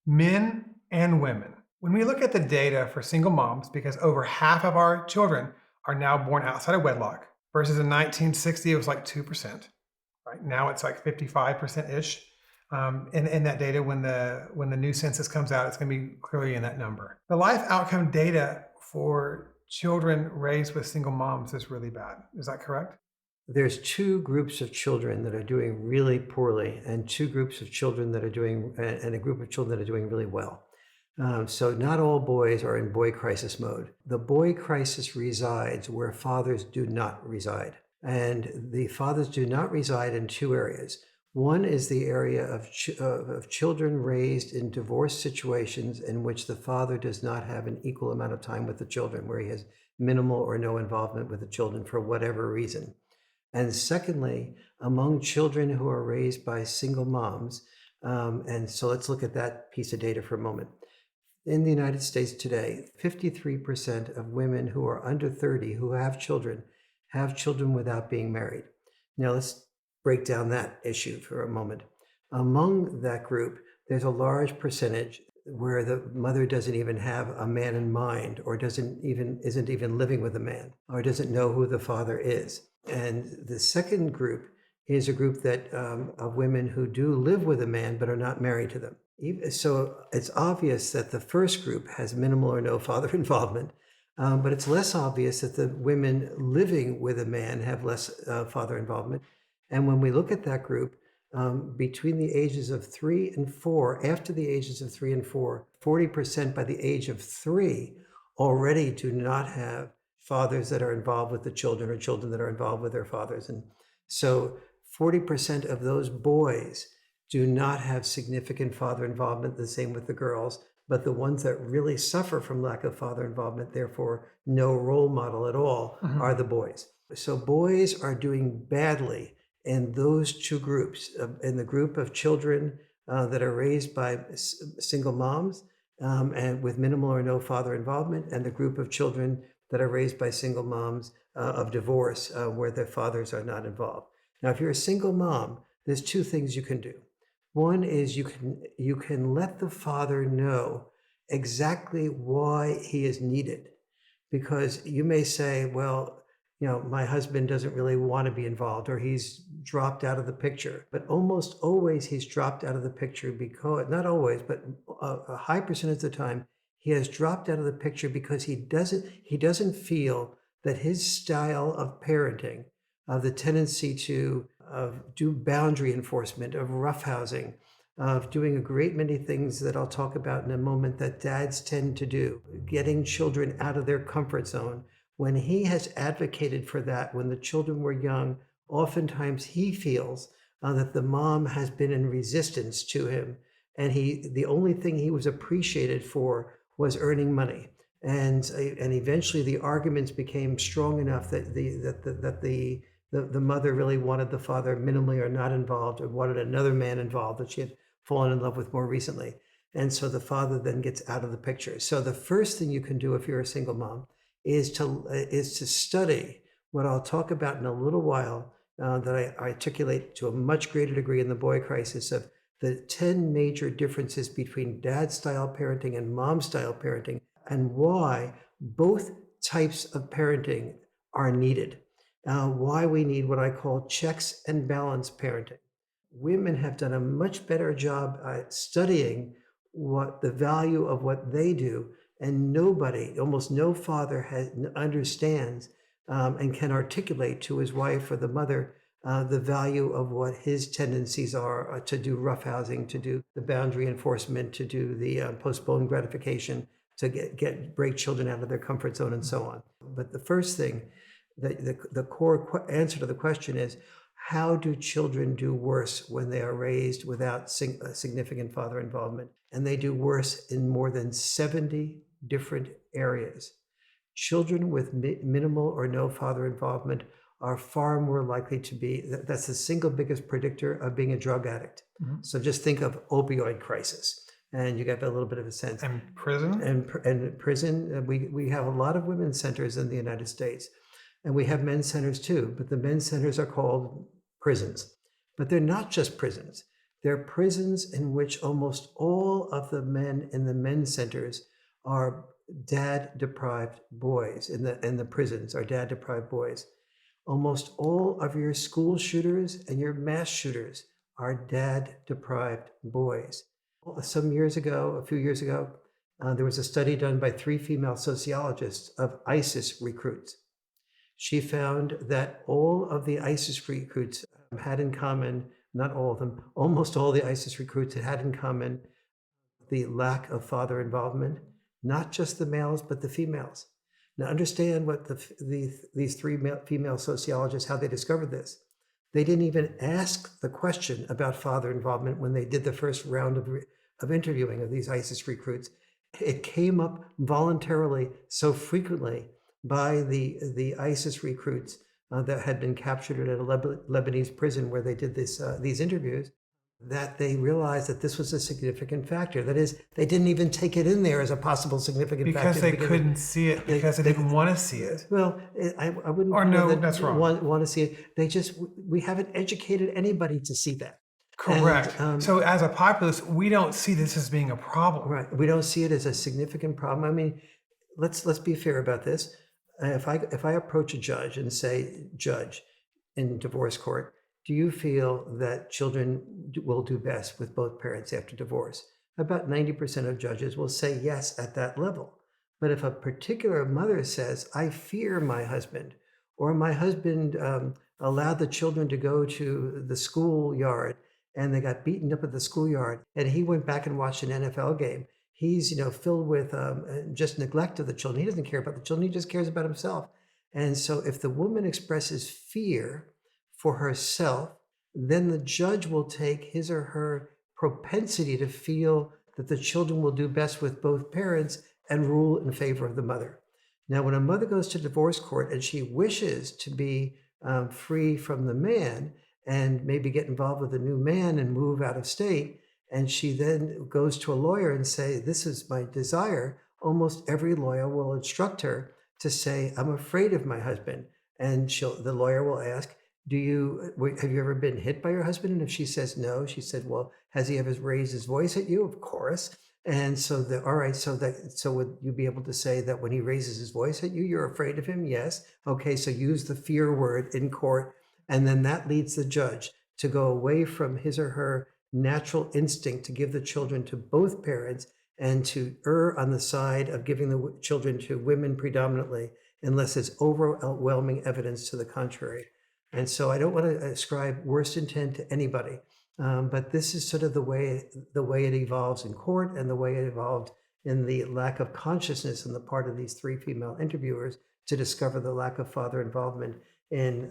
men, and women. When we look at the data for single moms, because over half of our children are now born outside of wedlock, versus in 1960 it was like 2%. Right now it's like 55%-ish. In that data, when the new census comes out, it's going to be clearly in that number. The life outcome data for children raised with single moms is really bad. Is that correct? There's two groups of children that are doing really poorly, and two groups of children that are doing, and a group of children that are doing really well. So not all boys are in boy crisis mode. The boy crisis resides where fathers do not reside. And the fathers do not reside in two areas. One is the area of children raised in divorce situations in which the father does not have an equal amount of time with the children, where he has minimal or no involvement with the children for whatever reason. And secondly, among children who are raised by single moms, and so let's look at that piece of data for a moment. In the United States today, 53% of women who are under 30 who have children without being married. Now let's break down that issue for a moment. Among that group, there's a large percentage where the mother doesn't even have a man in mind, or isn't even living with a man, or doesn't know who the father is. And the second group is a group that of women who do live with a man but are not married to them. So it's obvious that the first group has minimal or no father involvement, but it's less obvious that the women living with a man have less father involvement. And when we look at that group, between the ages of 3 and 4, after the ages of 3 and 4, 40% by the age of 3 already do not have fathers that are involved with the children, or children that are involved with their fathers. And so 40% of those boys do not have significant father involvement, the same with the girls, but the ones that really suffer from lack of father involvement, therefore no role model at all, are the boys. So boys are doing badly in those two groups, in the group of children that are raised by single moms, and with minimal or no father involvement, and the group of children that are raised by single moms of divorce where their fathers are not involved. Now, if you're a single mom, there's two things you can do. One is you can let the father know exactly why he is needed, because you may say, well, my husband doesn't really want to be involved, or he's dropped out of the picture. But almost always he's dropped out of the picture because, not always, but a high percentage of the time, he has dropped out of the picture because he doesn't feel that his style of parenting, of the tendency to do boundary enforcement, of roughhousing, of doing a great many things that I'll talk about in a moment that dads tend to do, getting children out of their comfort zone. When he has advocated for that, when the children were young, oftentimes he feels that the mom has been in resistance to him, and the only thing he was appreciated for was earning money. And eventually the arguments became strong enough that the mother really wanted the father minimally or not involved, or wanted another man involved that she had fallen in love with more recently. And so the father then gets out of the picture. So the first thing you can do if you're a single mom is to study what I'll talk about in a little while, that I articulate to a much greater degree in the boy crisis, of the 10 major differences between dad style parenting and mom style parenting, and why both types of parenting are needed. Why we need what I call checks and balance parenting. Women have done a much better job at studying what the value of what they do, and almost no father understands and can articulate to his wife or the mother the value of what his tendencies are to do roughhousing, to do the boundary enforcement, to do the postponed gratification, to break children out of their comfort zone, and so on. But the first thing, the core answer to the question is, how do children do worse when they are raised without significant father involvement? And they do worse in more than 70 different areas. Children with minimal or no father involvement are far more likely to be, that's the single biggest predictor of being a drug addict. So just think of opioid crisis, and you get a little bit of a sense. And prison? And prison, we have a lot of women's centers in the United States, and we have men's centers too, but the men's centers are called prisons. But they're not just prisons. They're prisons in which almost all of the men in the men's centers are dad-deprived boys. In the prisons are dad-deprived boys. Almost all of your school shooters and your mass shooters are dad-deprived boys. A few years ago, there was a study done by 3 female sociologists of ISIS recruits. She found that all of the ISIS recruits had in common, not all of them, almost all the ISIS recruits had in common the lack of father involvement, not just the males, but the females. Now understand what these 3 female sociologists, how they discovered this. They didn't even ask the question about father involvement when they did the first round of interviewing of these ISIS recruits. It came up voluntarily so frequently by the ISIS recruits that had been captured at a Lebanese prison where they did these interviews, that they realized that this was a significant factor. That is, they didn't even take it in there as a possible significant factor. Because they couldn't see it, because they didn't want to see it. Well, I wouldn't. Or no, that's wrong. Want to see it. We haven't educated anybody to see that. Correct. And, so as a populace, we don't see this as being a problem. Right. We don't see it as a significant problem. I mean, let's be fair about this. If I approach a judge and say, Judge, in divorce court, do you feel that children will do best with both parents after divorce? About 90% of judges will say yes at that level. But if a particular mother says, I fear my husband, or my husband allowed the children to go to the schoolyard and they got beaten up at the schoolyard, and he went back and watched an NFL game, he's filled with just neglect of the children. He doesn't care about the children. He just cares about himself. And so if the woman expresses fear for herself, then the judge will take his or her propensity to feel that the children will do best with both parents and rule in favor of the mother. Now, when a mother goes to divorce court and she wishes to be free from the man and maybe get involved with a new man and move out of state, and she then goes to a lawyer and say, this is my desire, almost every lawyer will instruct her to say, I'm afraid of my husband. And the lawyer will ask, have you ever been hit by your husband? And if she says no, she said, well, has he ever raised his voice at you? Of course. And so all right, so would you be able to say that when he raises his voice at you, you're afraid of him? Yes. Okay, so use the fear word in court. And then that leads the judge to go away from his or her natural instinct to give the children to both parents and to err on the side of giving the children to women predominantly, unless it's overwhelming evidence to the contrary. And so I don't want to ascribe worst intent to anybody. But this is sort of the way it evolves in court, and the way it evolved in the lack of consciousness on the part of these three female interviewers to discover the lack of father involvement in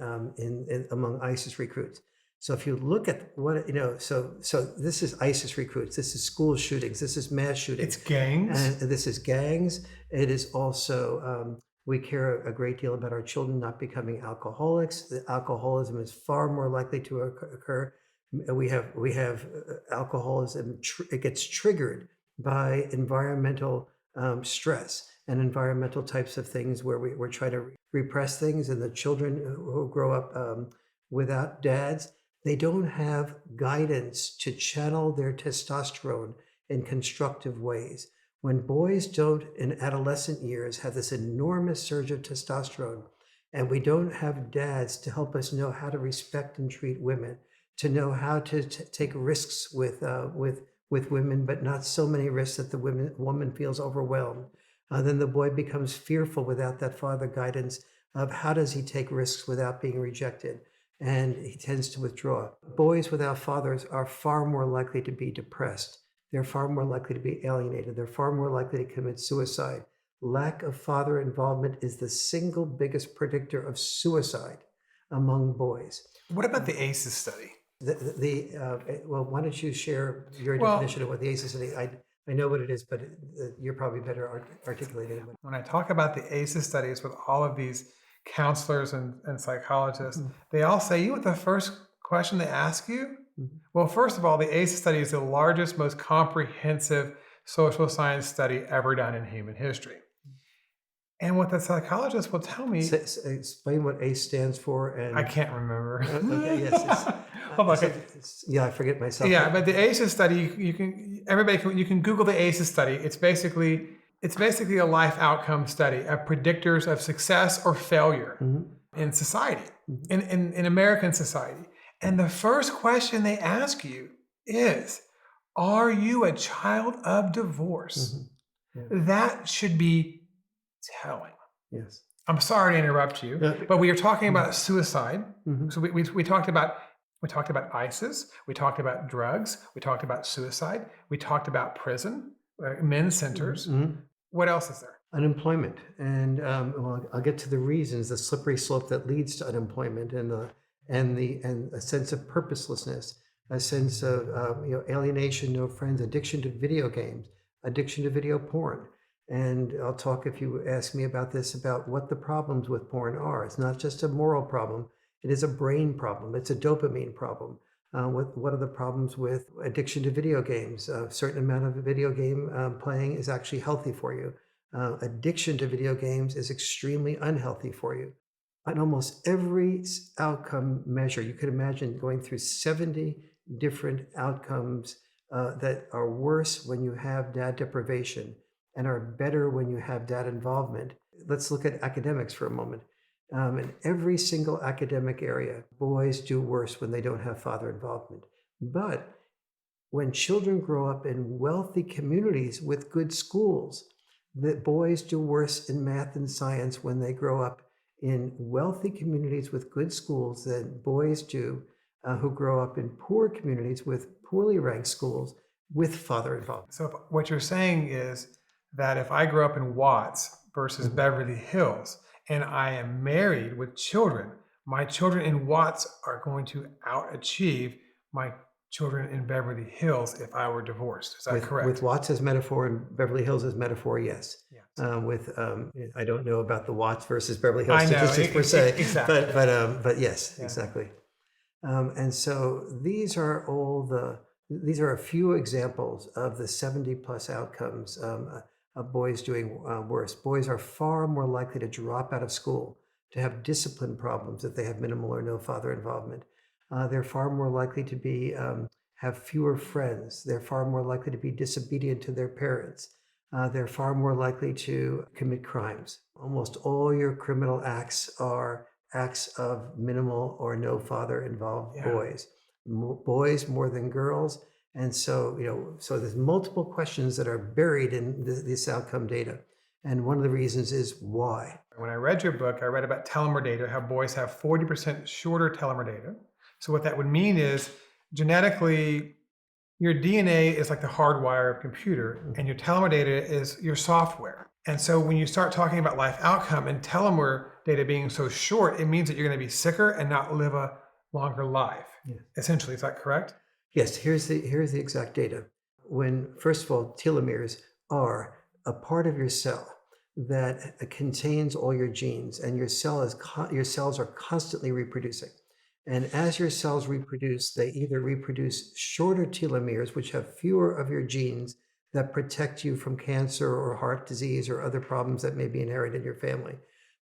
among ISIS recruits. So if you look at what, so this is ISIS recruits, this is school shootings, this is mass shootings. It's gangs. And this is gangs. It is also, we care a great deal about our children not becoming alcoholics. The alcoholism is far more likely to occur. We have alcoholism. It gets triggered by environmental stress and environmental types of things where we're trying to repress things. And the children who grow up without dads, they don't have guidance to channel their testosterone in constructive ways. When boys don't, in adolescent years, have this enormous surge of testosterone, and we don't have dads to help us know how to respect and treat women, to know how to take risks with women, but not so many risks that the woman feels overwhelmed, then the boy becomes fearful without that father guidance of how does he take risks without being rejected, and he tends to withdraw. Boys without fathers are far more likely to be depressed. They're far more likely to be alienated. They're far more likely to commit suicide. Lack of father involvement is the single biggest predictor of suicide among boys. What about the Asa Study? Well, why don't you share your definition of what the Asa Study? I know what it is, but you're probably better articulating it. When I talk about the Asa studies with all of these counselors and psychologists, they all say, you know what the first question they ask you? Well, first of all, the Asa study is the largest, most comprehensive social science study ever done in human history. And what the psychologist will tell me... Explain what ACE stands for. And I can't remember. Okay, yes. Hold on. Yeah, I forget myself. Yeah, but the ACE study, you can Google the ACE study. It's basically a life outcome study of predictors of success or failure in society, in American society. And the first question they ask you is, are you a child of divorce? Yeah. That should be telling. Yes. I'm sorry to interrupt you, but we are talking about suicide. So we talked about ISIS, we talked about drugs, we talked about suicide, we talked about prison, men's centers. What else is there? Unemployment. And well, I'll get to the reasons, the slippery slope that leads to unemployment, and a sense of purposelessness, a sense of alienation, no friends, addiction to video games, addiction to video porn. And I'll talk, if you ask me about this, about what the problems with porn are. It's not just a moral problem. It is a brain problem. It's a dopamine problem. What are the problems with addiction to video games? A certain amount of video game playing is actually healthy for you. Addiction to video games is extremely unhealthy for you. On almost every outcome measure, you could imagine going through 70 different outcomes that are worse when you have dad deprivation and are better when you have dad involvement. Let's look at academics for a moment. In every single academic area, boys do worse when they don't have father involvement. But when children grow up in wealthy communities with good schools, the boys do worse in math and science when they grow up in wealthy communities with good schools than boys do who grow up in poor communities with poorly ranked schools with father involvement. So what you're saying is that if I grew up in Watts versus Beverly Hills, and I am married with children, my children in Watts are going to outachieve my children in Beverly Hills if I were divorced. Is that correct? With Watts as metaphor and Beverly Hills as metaphor, yes. I don't know about the Watts versus Beverly Hills statistics per se, exactly. But yes, exactly. And so these are all These are a few examples of the 70 plus outcomes of boys doing worse. Boys are far more likely to drop out of school, to have discipline problems if they have minimal or no father involvement. They're far more likely to be have fewer friends. They're far more likely to be disobedient to their parents. They're far more likely to commit crimes. Almost all your criminal acts are acts of minimal or no father involved Yeah. boys. Boys more than girls. And so, so there's multiple questions that are buried in this outcome data. And one of the reasons is why. When I read your book, I read about telomere data, how boys have 40% shorter telomere data. So what that would mean is genetically, your DNA is like the hardwire of a computer, and your telomere data is your software. And so when you start talking about life outcome and telomere data being so short, it means that you're going to be sicker and not live a longer life. Yeah. Essentially, is that correct? Yes, here's the exact data. When, first of all, telomeres are a part of your cell that contains all your genes, and your cells are constantly reproducing. And as your cells reproduce, they either reproduce shorter telomeres, which have fewer of your genes that protect you from cancer or heart disease or other problems that may be inherited in your family.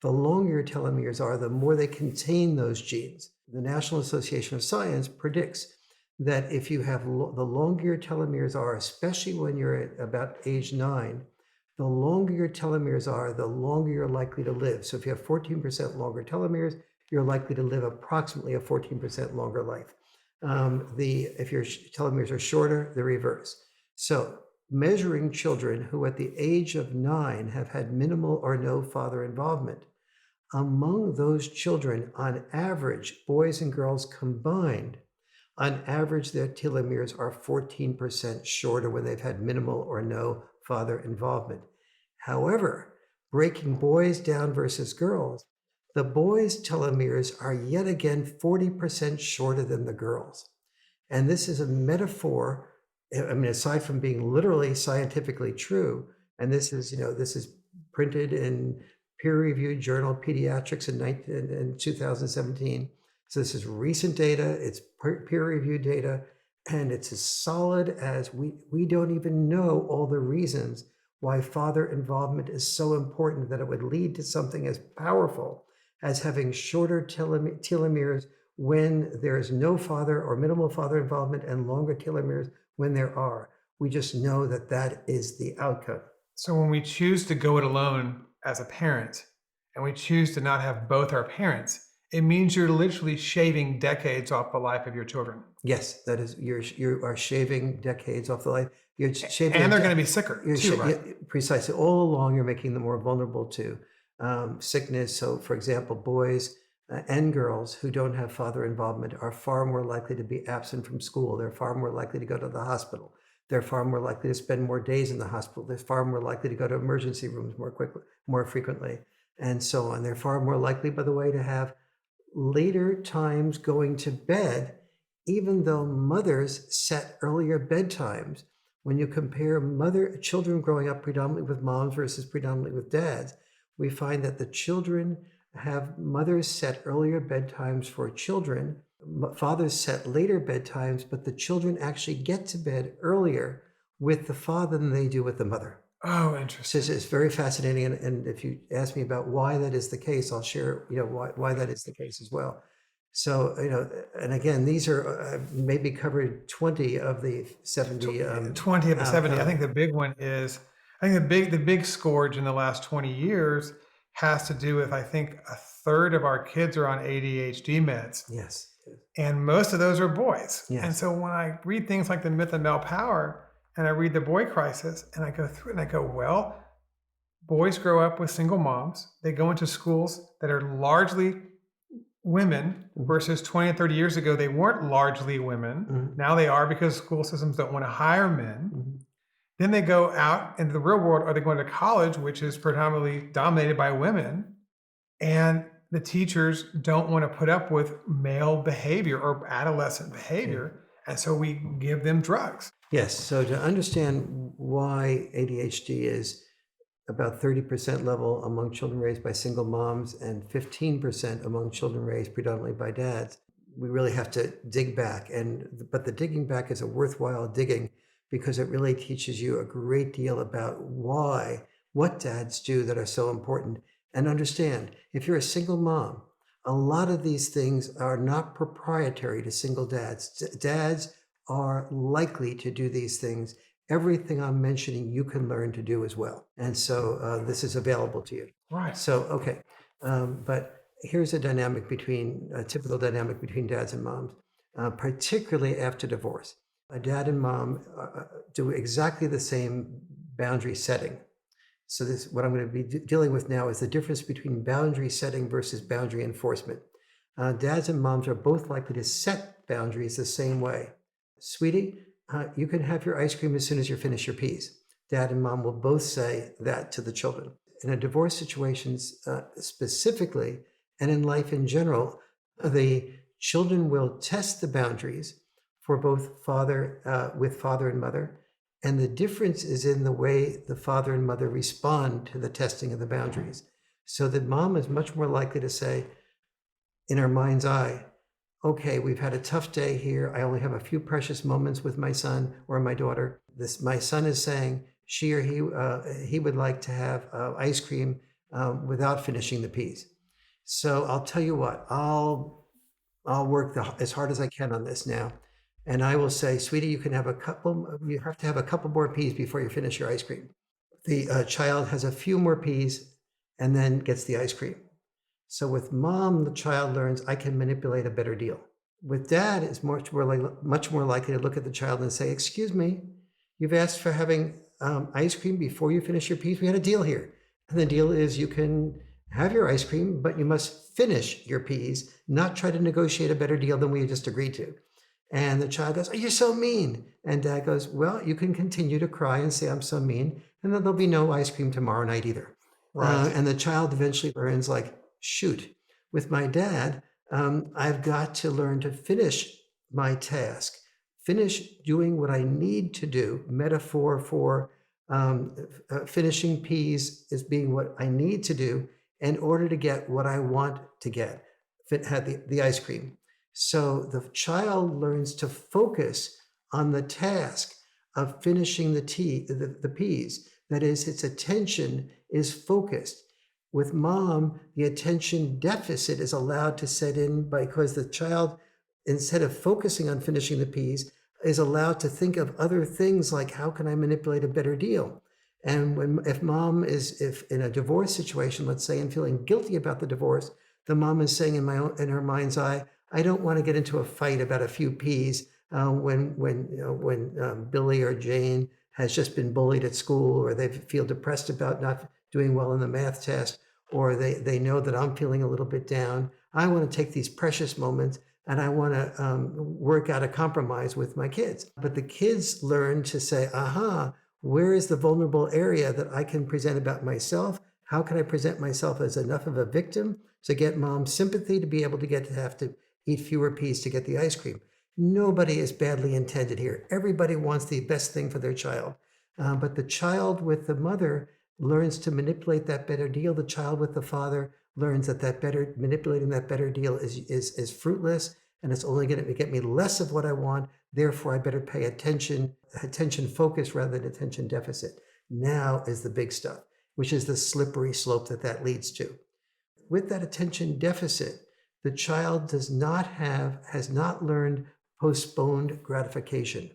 The longer your telomeres are, the more they contain those genes. The National Association of Science predicts that if you have the longer your telomeres are, especially when you're at about age 9, the longer your telomeres are, the longer you're likely to live. So if you have 14% longer telomeres, you're likely to live approximately a 14% longer life. If your telomeres are shorter, the reverse. So measuring children who at the age of 9 have had minimal or no father involvement, among those children, on average, boys and girls combined, on average, their telomeres are 14% shorter when they've had minimal or no father involvement. However, breaking boys down versus girls, the boys' telomeres are yet again 40% shorter than the girls. And this is a metaphor, I mean, aside from being literally scientifically true, and this is printed in peer-reviewed journal Pediatrics in 2017. So this is recent data, it's peer-reviewed data, and it's as solid as we don't even know all the reasons why father involvement is so important that it would lead to something as powerful as having shorter telomeres when there is no father or minimal father involvement and longer telomeres when there are. We just know that that is the outcome. So when we choose to go it alone as a parent and we choose to not have both our parents, it means you're literally shaving decades off the life of your children. Yes, that is, you are shaving decades off the life. You're shaving, and they're going to be sicker too, right? Precisely. All along, you're making them more vulnerable to sickness. So, for example, boys and girls who don't have father involvement are far more likely to be absent from school. They're far more likely to go to the hospital. They're far more likely to spend more days in the hospital. They're far more likely to go to emergency rooms more frequently, and so on. They're far more likely, by the way, to have later times going to bed, even though mothers set earlier bedtimes. When you compare children growing up predominantly with moms versus predominantly with dads, we find that the children have mothers set earlier bedtimes for children, fathers set later bedtimes, but the children actually get to bed earlier with the father than they do with the mother. Oh, interesting. So it's very fascinating. And if you ask me about why that is the case, I'll share, why that is the case as well. So, and again, these are maybe covered 20 of the 70. 20 of the 70. I think the big one is, the big scourge in the last 20 years has to do with, I think, a third of our kids are on ADHD meds. Yes. And most of those are boys. Yes. And so when I read things like The Myth of Male Power and I read The Boy Crisis and I go through it and I go, well, boys grow up with single moms. They go into schools that are largely women versus 20 and 30 years ago, they weren't largely women. Now they are because school systems don't want to hire men. Then they go out into the real world, or they go into college, which is predominantly dominated by women. And the teachers don't want to put up with male behavior or adolescent behavior. And so we give them drugs. Yes. So to understand why ADHD is about 30% level among children raised by single moms and 15% among children raised predominantly by dads, we really have to dig back. But the digging back is a worthwhile digging because it really teaches you a great deal about what dads do that are so important. And understand, if you're a single mom, a lot of these things are not proprietary to single dads. Dads are likely to do these things. Everything I'm mentioning, you can learn to do as well. And so this is available to you. Right. So, okay. But here's a typical dynamic between dads and moms, particularly after divorce. A dad and mom do exactly the same boundary setting. So this, what I'm going to be dealing with now is the difference between boundary setting versus boundary enforcement. Dads and moms are both likely to set boundaries the same way. Sweetie, you can have your ice cream as soon as you finish your peas. Dad and mom will both say that to the children. In a divorce situations specifically, and in life in general, the children will test the boundaries for both with father and mother. And the difference is in the way the father and mother respond to the testing of the boundaries. So that mom is much more likely to say, in her mind's eye, okay, we've had a tough day here. I only have a few precious moments with my son or my daughter. My son is saying she or he would like to have ice cream without finishing the peas. So I'll tell you what, I'll work as hard as I can on this now. And I will say, sweetie, you have to have a couple more peas before you finish your ice cream. The child has a few more peas and then gets the ice cream. So with mom, the child learns I can manipulate a better deal. With dad, it's much more likely to look at the child and say, excuse me, you've asked for having ice cream before you finish your peas. We had a deal here. And the deal is you can have your ice cream, but you must finish your peas, not try to negotiate a better deal than we just agreed to. And the child goes, oh, you're so mean. And dad goes, well, you can continue to cry and say, I'm so mean. And then there'll be no ice cream tomorrow night either. Right. And the child eventually learns like, shoot, with my dad, I've got to learn to finish my task, finish doing what I need to do. Metaphor for finishing peas is being what I need to do in order to get what I want to get, had the ice cream. So the child learns to focus on the task of finishing the peas. That is, its attention is focused. With mom, the attention deficit is allowed to set in because the child, instead of focusing on finishing the peas, is allowed to think of other things like, how can I manipulate a better deal? And if mom is, if in a divorce situation, let's say, and feeling guilty about the divorce, the mom is saying in her mind's eye, I don't want to get into a fight about a few peas when Billy or Jane has just been bullied at school, or they feel depressed about not doing well in the math test, or they know that I'm feeling a little bit down. I want to take these precious moments and I want to work out a compromise with my kids. But the kids learn to say, aha, where is the vulnerable area that I can present about myself? How can I present myself as enough of a victim to get mom's sympathy to be able to have to eat fewer peas to get the ice cream? Nobody is badly intended here. Everybody wants the best thing for their child. But the child with the mother learns to manipulate that better deal. The child with the father learns that manipulating that better deal is fruitless, and it's only going to get me less of what I want. Therefore, I better pay attention focus rather than attention deficit. Now is the big stuff, which is the slippery slope that leads to. With that attention deficit, the child has not learned postponed gratification.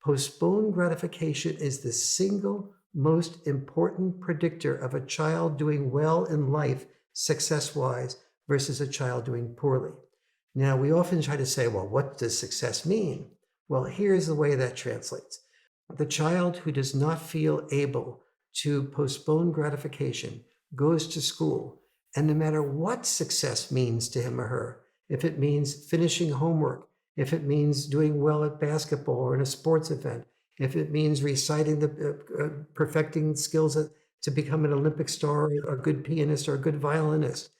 Postponed gratification is the single most important predictor of a child doing well in life, success-wise, versus a child doing poorly. Now, we often try to say, well, what does success mean? Well, here's the way that translates. The child who does not feel able to postpone gratification goes to school, and no matter what success means to him or her, if it means finishing homework, if it means doing well at basketball or in a sports event, if it means perfecting skills to become an Olympic star or a good pianist or a good violinist,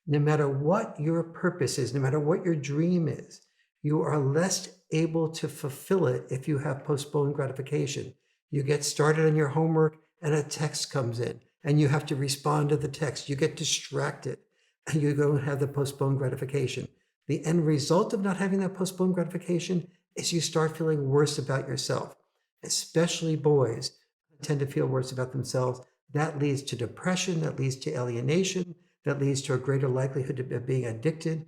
no matter what your purpose is, no matter what your dream is, you are less able to fulfill it if you have postponed gratification. You get started on your homework and a text comes in and you have to respond to the text. You get distracted and you don't have the postponed gratification. The end result of not having that postponed gratification is you start feeling worse about yourself. Especially boys tend to feel worse about themselves. That leads to depression, that leads to alienation, that leads to a greater likelihood of being addicted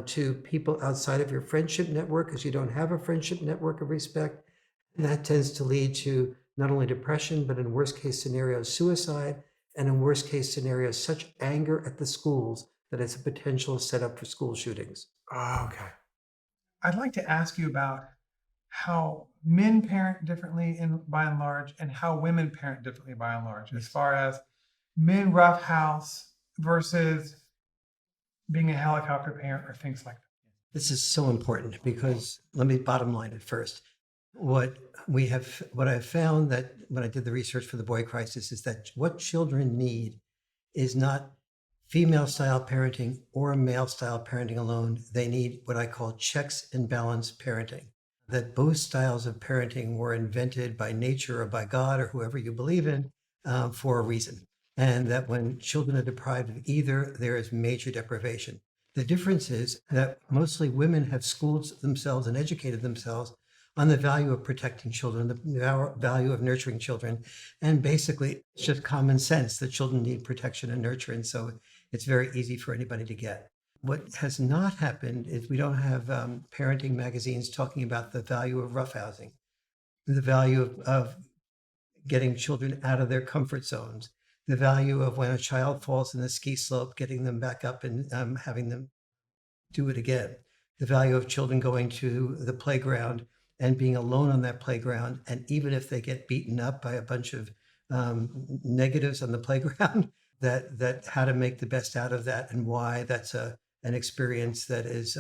to people outside of your friendship network because you don't have a friendship network of respect. And that tends to lead to not only depression, but in worst case scenarios, suicide, and in worst case scenarios, such anger at the schools that it's a potential setup for school shootings. Oh, okay. I'd like to ask you about how men parent differently in by and large, and how women parent differently by and large, as Yes. far as men roughhouse versus being a helicopter parent or things like that. This is so important because let me bottom line it first. What I've found that when I did the research for the boy crisis is that what children need is not female style parenting or male style parenting alone. They need what I call checks and balance parenting. That both styles of parenting were invented by nature or by God or whoever you believe in for a reason. And that when children are deprived of either, there is major deprivation. The difference is that mostly women have schooled themselves and educated themselves on the value of protecting children, the value of nurturing children. And basically, it's just common sense that children need protection and nurture. And so it's very easy for anybody to get. What has not happened is we don't have parenting magazines talking about the value of roughhousing, the value of getting children out of their comfort zones, the value of when a child falls in the ski slope, getting them back up and having them do it again. The value of children going to the playground and being alone on that playground. And even if they get beaten up by a bunch of negatives on the playground, that how to make the best out of that and why that's an experience that is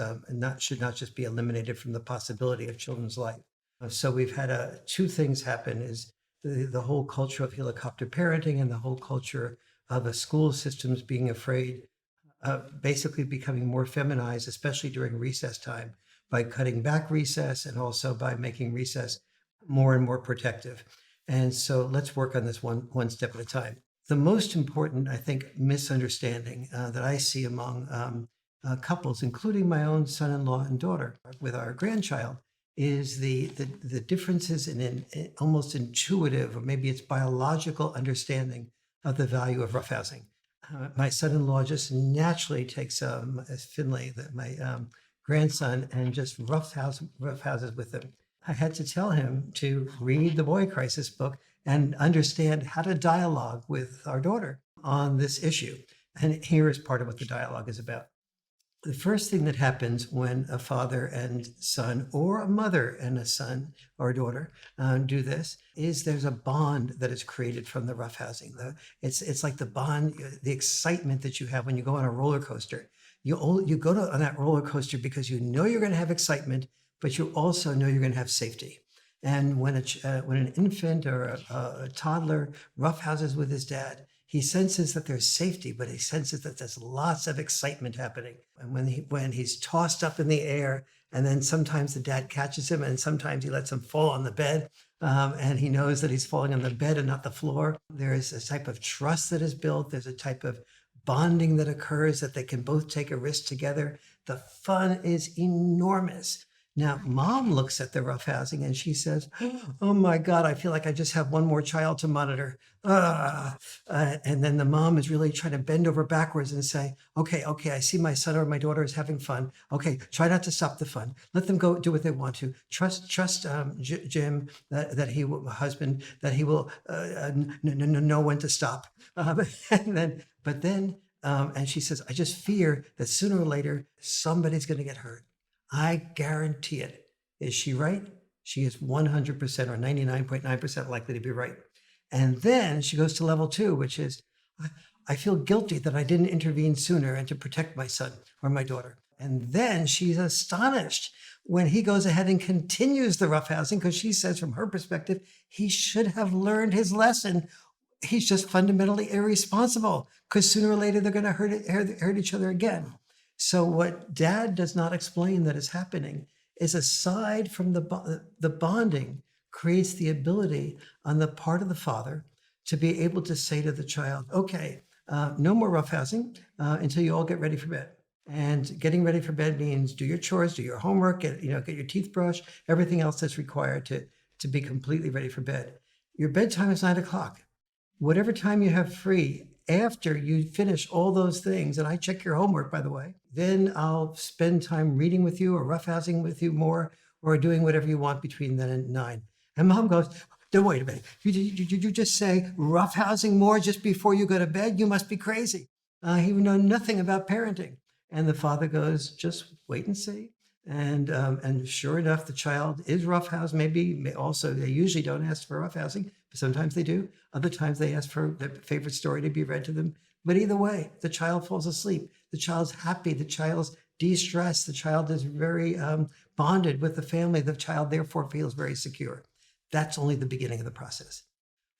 should not just be eliminated from the possibility of children's life. So we've had two things happen is the whole culture of helicopter parenting and the whole culture of the school systems being afraid basically becoming more feminized, especially during recess time, by cutting back recess and also by making recess more and more protective. And so let's work on this one step at a time. The most important, I think, misunderstanding that I see among couples, including my own son-in-law and daughter with our grandchild, is the differences in almost intuitive, or maybe it's biological understanding of the value of roughhousing. My son-in-law just naturally takes Finley, my grandson, and just roughhouses with him. I had to tell him to read the Boy Crisis book and understand how to dialogue with our daughter on this issue. And here is part of what the dialogue is about. The first thing that happens when a father and son, or a mother and a son or daughter do this, is there's a bond that is created from the roughhousing. It's like the bond, the excitement that you have when you go on a roller coaster. You go on that roller coaster because you know you're going to have excitement, but you also know you're going to have safety. And when an infant or a toddler roughhouses with his dad, he senses that there's safety, but he senses that there's lots of excitement happening. And when he's tossed up in the air, and then sometimes the dad catches him, and sometimes he lets him fall on the bed, and he knows that he's falling on the bed and not the floor. There is a type of trust that is built. There's a type of bonding that occurs that they can both take a risk together. The fun is enormous. Now, mom looks at the roughhousing and she says, "Oh my God, I feel like I just have one more child to monitor." And then the mom is really trying to bend over backwards and say, okay, I see my son or my daughter is having fun. Okay, try not to stop the fun. Let them go do what they want to. Trust Jim, that he will, husband, that he will know when to stop. And she says, "I just fear that sooner or later, somebody's going to get hurt. I guarantee it." Is she right? She is 100% or 99.9% likely to be right. And then she goes to level 2, which is, I feel guilty that I didn't intervene sooner and to protect my son or my daughter. And then she's astonished when he goes ahead and continues the roughhousing because she says, from her perspective, he should have learned his lesson. He's just fundamentally irresponsible because sooner or later they're going to hurt each other again. So what dad does not explain that is happening is, aside from the bonding, creates the ability on the part of the father to be able to say to the child, okay, no more roughhousing until you all get ready for bed. And getting ready for bed means do your chores, do your homework, get your teeth brushed, everything else that's required to be completely ready for bed. Your bedtime is 9 o'clock. Whatever time you have free after you finish all those things, and I check your homework, by the way, then I'll spend time reading with you or roughhousing with you more or doing whatever you want between then and 9. And mom goes, no, wait a minute. You just say roughhousing more just before you go to bed? You must be crazy. You know nothing about parenting. And the father goes, just wait and see. And sure enough, the child is roughhoused. Maybe also they usually don't ask for roughhousing, but sometimes they do. Other times they ask for their favorite story to be read to them. But either way, the child falls asleep. The child's happy. The child's de-stressed. The child is very bonded with the family. The child therefore feels very secure. That's only the beginning of the process.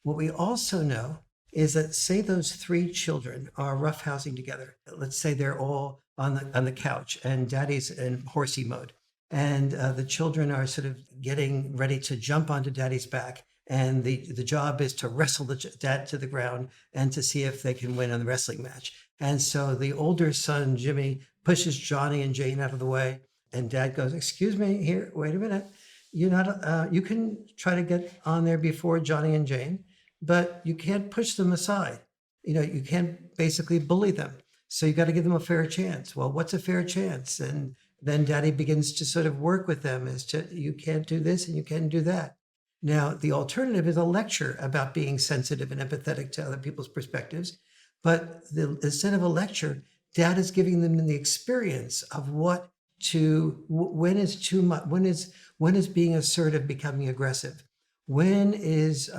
What we also know is that, say those three children are roughhousing together. Let's say they're all on the couch and daddy's in horsey mode. And the children are sort of getting ready to jump onto daddy's back. And the job is to wrestle the dad to the ground and to see if they can win in the wrestling match. And so the older son, Jimmy, pushes Johnny and Jane out of the way. And dad goes, excuse me, here, wait a minute. You're not, you can try to get on there before Johnny and Jane, but you can't push them aside. You can't basically bully them. So you got to give them a fair chance. Well, what's a fair chance? And then daddy begins to sort of work with them as to, you can't do this and you can't do that. Now, the alternative is a lecture about being sensitive and empathetic to other people's perspectives. But instead of a lecture, dad is giving them the experience of when is too much, when is being assertive becoming aggressive? When is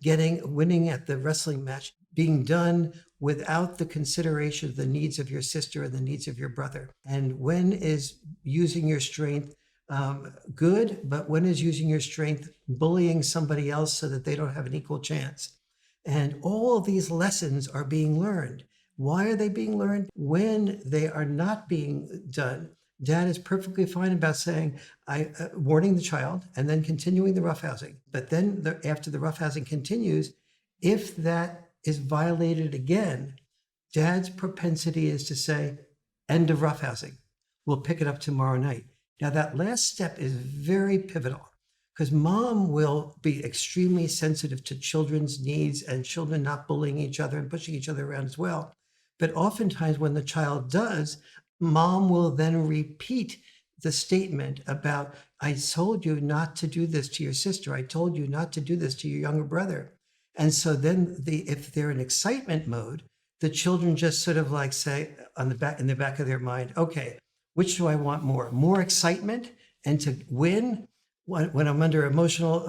winning at the wrestling match being done without the consideration of the needs of your sister and the needs of your brother? And when is using your strength good, but when is using your strength bullying somebody else so that they don't have an equal chance? And all of these lessons are being learned. Why are they being learned? When they are not being done, dad is perfectly fine about saying, warning the child and then continuing the roughhousing. But then after the roughhousing continues, if that is violated again, dad's propensity is to say, end of roughhousing. We'll pick it up tomorrow night. Now, that last step is very pivotal because mom will be extremely sensitive to children's needs and children not bullying each other and pushing each other around as well. But oftentimes when the child does, mom will then repeat the statement about, I told you not to do this to your sister. I told you not to do this to your younger brother. And so then if they're in excitement mode, the children just sort of like say in the back of their mind, okay, which do I want more? More excitement and to win when I'm under emotional,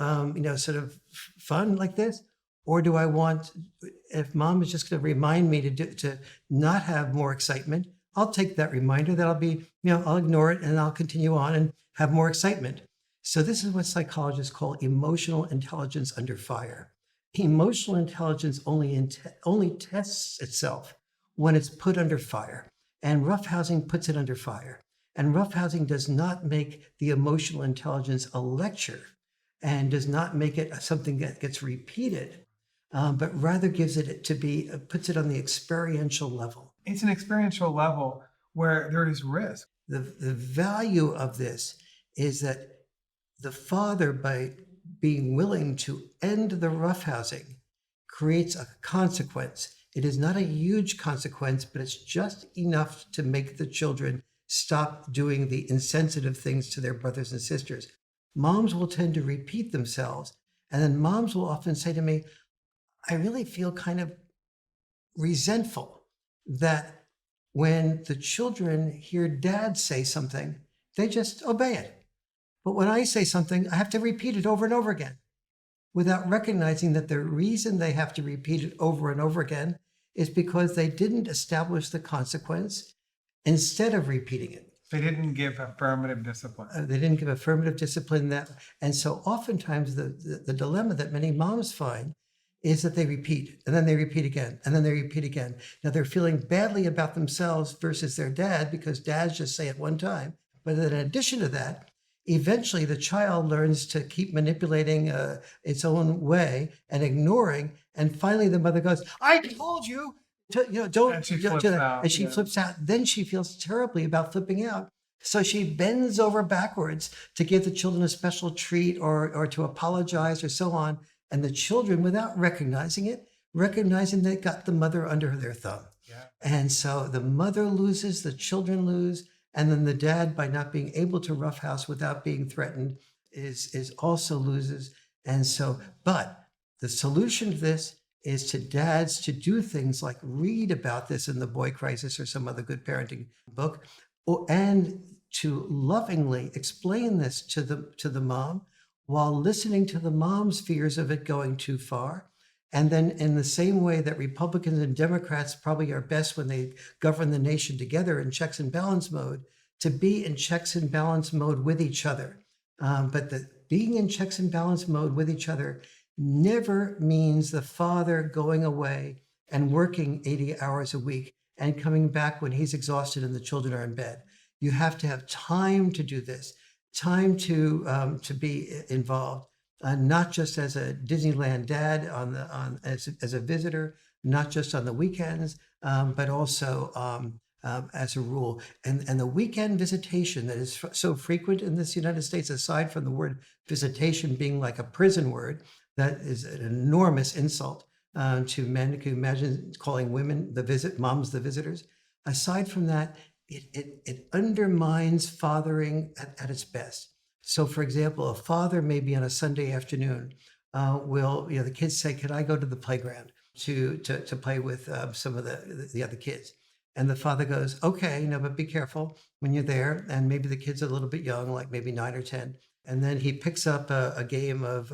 sort of fun like this? Or do I want, if mom is just going to remind me to not have more excitement, I'll take that reminder that I'll ignore it and I'll continue on and have more excitement. So this is what psychologists call emotional intelligence under fire. Emotional intelligence only tests itself when it's put under fire. And roughhousing puts it under fire. And roughhousing does not make the emotional intelligence a lecture and does not make it something that gets repeated, but rather puts it on the experiential level. It's an experiential level where there is risk. The value of this is that the father, by being willing to end the roughhousing, creates a consequence. It is not a huge consequence, but it's just enough to make the children stop doing the insensitive things to their brothers and sisters. Moms will tend to repeat themselves. And then moms will often say to me, I really feel kind of resentful that when the children hear dad say something, they just obey it. But when I say something, I have to repeat it over and over again without recognizing that the reason they have to repeat it over and over again is because they didn't establish the consequence instead of repeating it. They didn't give affirmative discipline. They didn't give affirmative discipline. And so oftentimes the dilemma that many moms find is that they repeat, and then they repeat again, and then they repeat again. Now they're feeling badly about themselves versus their dad because dads just say it one time. But in addition to that, eventually the child learns to keep manipulating its own way and ignoring. And finally the mother goes, I told you, And don't she do flips that. out. And she Yeah. flips out. Then she feels terribly about flipping out. So she bends over backwards to give the children a special treat or to apologize or so on. And the children, without recognizing it, recognizing they got the mother under their thumb. Yeah. And so the mother loses, the children lose, and then the dad, by not being able to roughhouse without being threatened, is also loses. And so, but the solution to this is to dads to do things like read about this in The Boy Crisis or some other good parenting book, and to lovingly explain this to the mom while listening to the mom's fears of it going too far. And then, in the same way that Republicans and Democrats probably are best when they govern the nation together in checks and balance mode, to be in checks and balance mode with each other. But the being in checks and balance mode with each other never means the father going away and working 80 hours a week and coming back when he's exhausted and the children are in bed. You have to have time to do this, time to be involved, not just as a Disneyland dad as a visitor, not just on the weekends, but also as a rule. And the weekend visitation that is so frequent in this United States, aside from the word visitation being like a prison word, that is an enormous insult to men. Can you imagine calling women moms the visitors? Aside from that, it undermines fathering at its best. So, for example, a father maybe on a Sunday afternoon the kids say, "Can I go to the playground to play with some of the other kids?" And the father goes, "Okay, but be careful when you're there." And maybe the kids are a little bit young, like maybe 9 or 10. And then he picks up a game of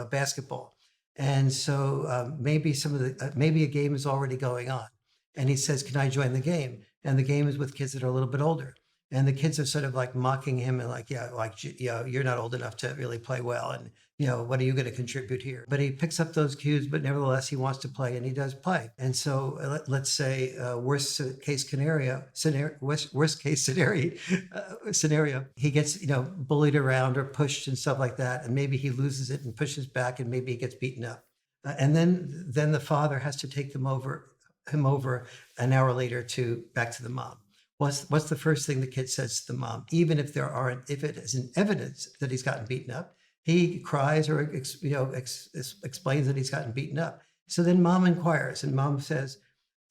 basketball. And so maybe a game is already going on. And he says, "Can I join the game?" And the game is with kids that are a little bit older. And the kids are sort of like mocking him and like, "Yeah, like, you're not old enough to really play well. And, what are you going to contribute here?" But he picks up those cues, but nevertheless, he wants to play and he does play. And so let's say worst case scenario, he gets, bullied around or pushed and stuff like that. And maybe he loses it and pushes back and maybe he gets beaten up. And then the father has to take him over an hour later back to the mom. What's the first thing the kid says to the mom? Even if if it isn't evidence that he's gotten beaten up, he cries or explains that he's gotten beaten up. So then mom inquires, and mom says,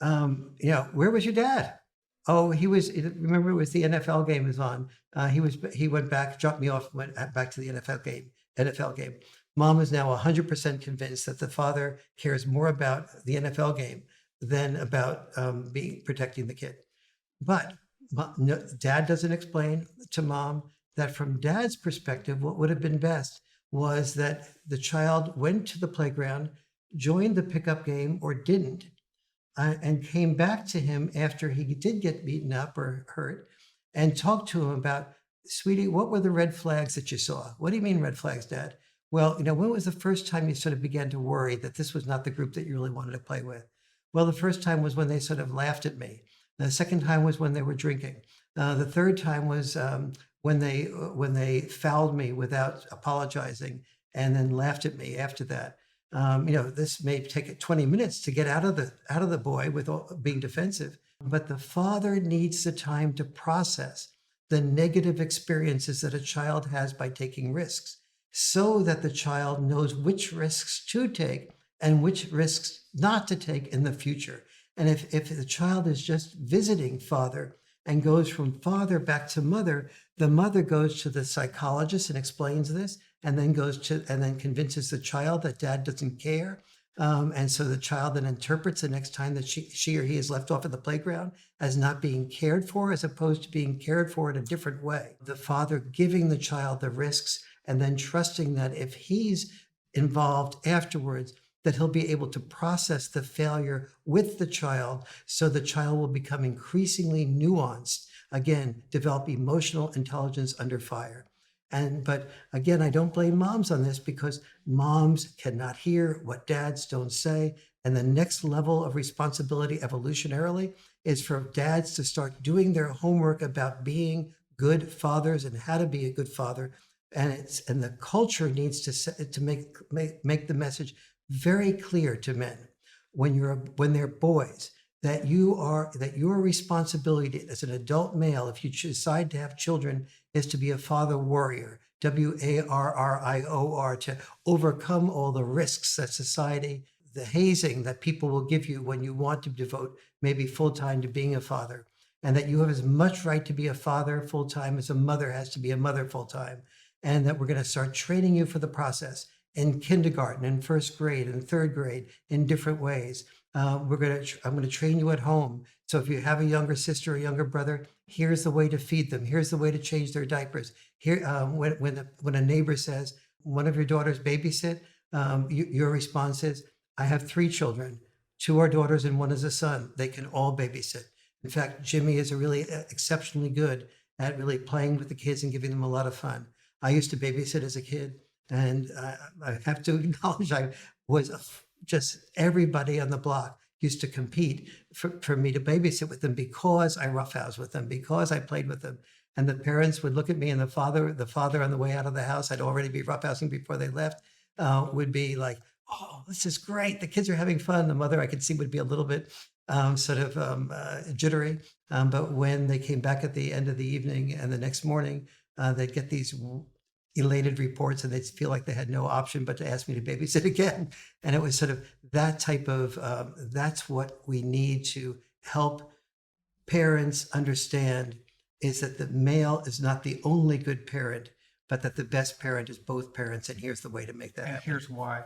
"Where was your dad?" "Oh, he was. Remember, it was the NFL game was on. He went back, dropped me off, went back to the NFL game. NFL game." Mom is now 100% convinced that the father cares more about the NFL game than about protecting the kid. But no, dad doesn't explain to mom that from dad's perspective, what would have been best was that the child went to the playground, joined the pickup game or didn't, and came back to him after he did get beaten up or hurt and talked to him about, "Sweetie, what were the red flags that you saw?" "What do you mean red flags, Dad?" "Well, when was the first time you sort of began to worry that this was not the group that you really wanted to play with?" "Well, the first time was when they sort of laughed at me. The second time was when they were drinking. The third time was when they fouled me without apologizing and then laughed at me after that. This may take 20 minutes to get out of the boy with being defensive, but the father needs the time to process the negative experiences that a child has by taking risks, so that the child knows which risks to take and which risks not to take in the future. And if the child is just visiting father and goes from father back to mother, the mother goes to the psychologist and explains this, and then convinces the child that dad doesn't care. And so the child then interprets the next time that she or he is left off at the playground as not being cared for, as opposed to being cared for in a different way. The father giving the child the risks and then trusting that if he's involved afterwards, that he'll be able to process the failure with the child, so the child will become increasingly nuanced, again, develop emotional intelligence under fire. But again, I don't blame moms on this, because moms cannot hear what dads don't say. And the next level of responsibility evolutionarily is for dads to start doing their homework about being good fathers and how to be a good father. And the culture needs to make the message very clear to men. when they're boys, that your responsibility as an adult male, if you decide to have children, is to be a father warrior, WARRIOR, to overcome all the risks that society, the hazing that people will give you when you want to devote maybe full time to being a father, and that you have as much right to be a father full time as a mother has to be a mother full time, and that we're going to start training you for the process in kindergarten, in first grade, in third grade, in different ways. I'm going to train you at home. So if you have a younger sister or younger brother, here's the way to feed them. Here's the way to change their diapers. Here, when a neighbor says, one of your daughters babysit, your response is, I have 3 children. 2 are daughters and 1 is a son. They can all babysit. In fact, Jimmy is really exceptionally good at really playing with the kids and giving them a lot of fun. I used to babysit as a kid, and I have to acknowledge I was just everybody on the block used to compete for me to babysit with them because I roughhoused with them, because I played with them. And the parents would look at me, and the father on the way out of the house, I'd already be roughhousing before they left, would be like, "Oh, this is great. The kids are having fun." The mother, I could see, would be a little bit jittery. But when they came back at the end of the evening and the next morning, they'd get these elated reports, and they'd feel like they had no option but to ask me to babysit again. And it was sort of that type of, that's what we need to help parents understand, is that the male is not the only good parent, but that the best parent is both parents. And here's the way to make that And happen. here's why.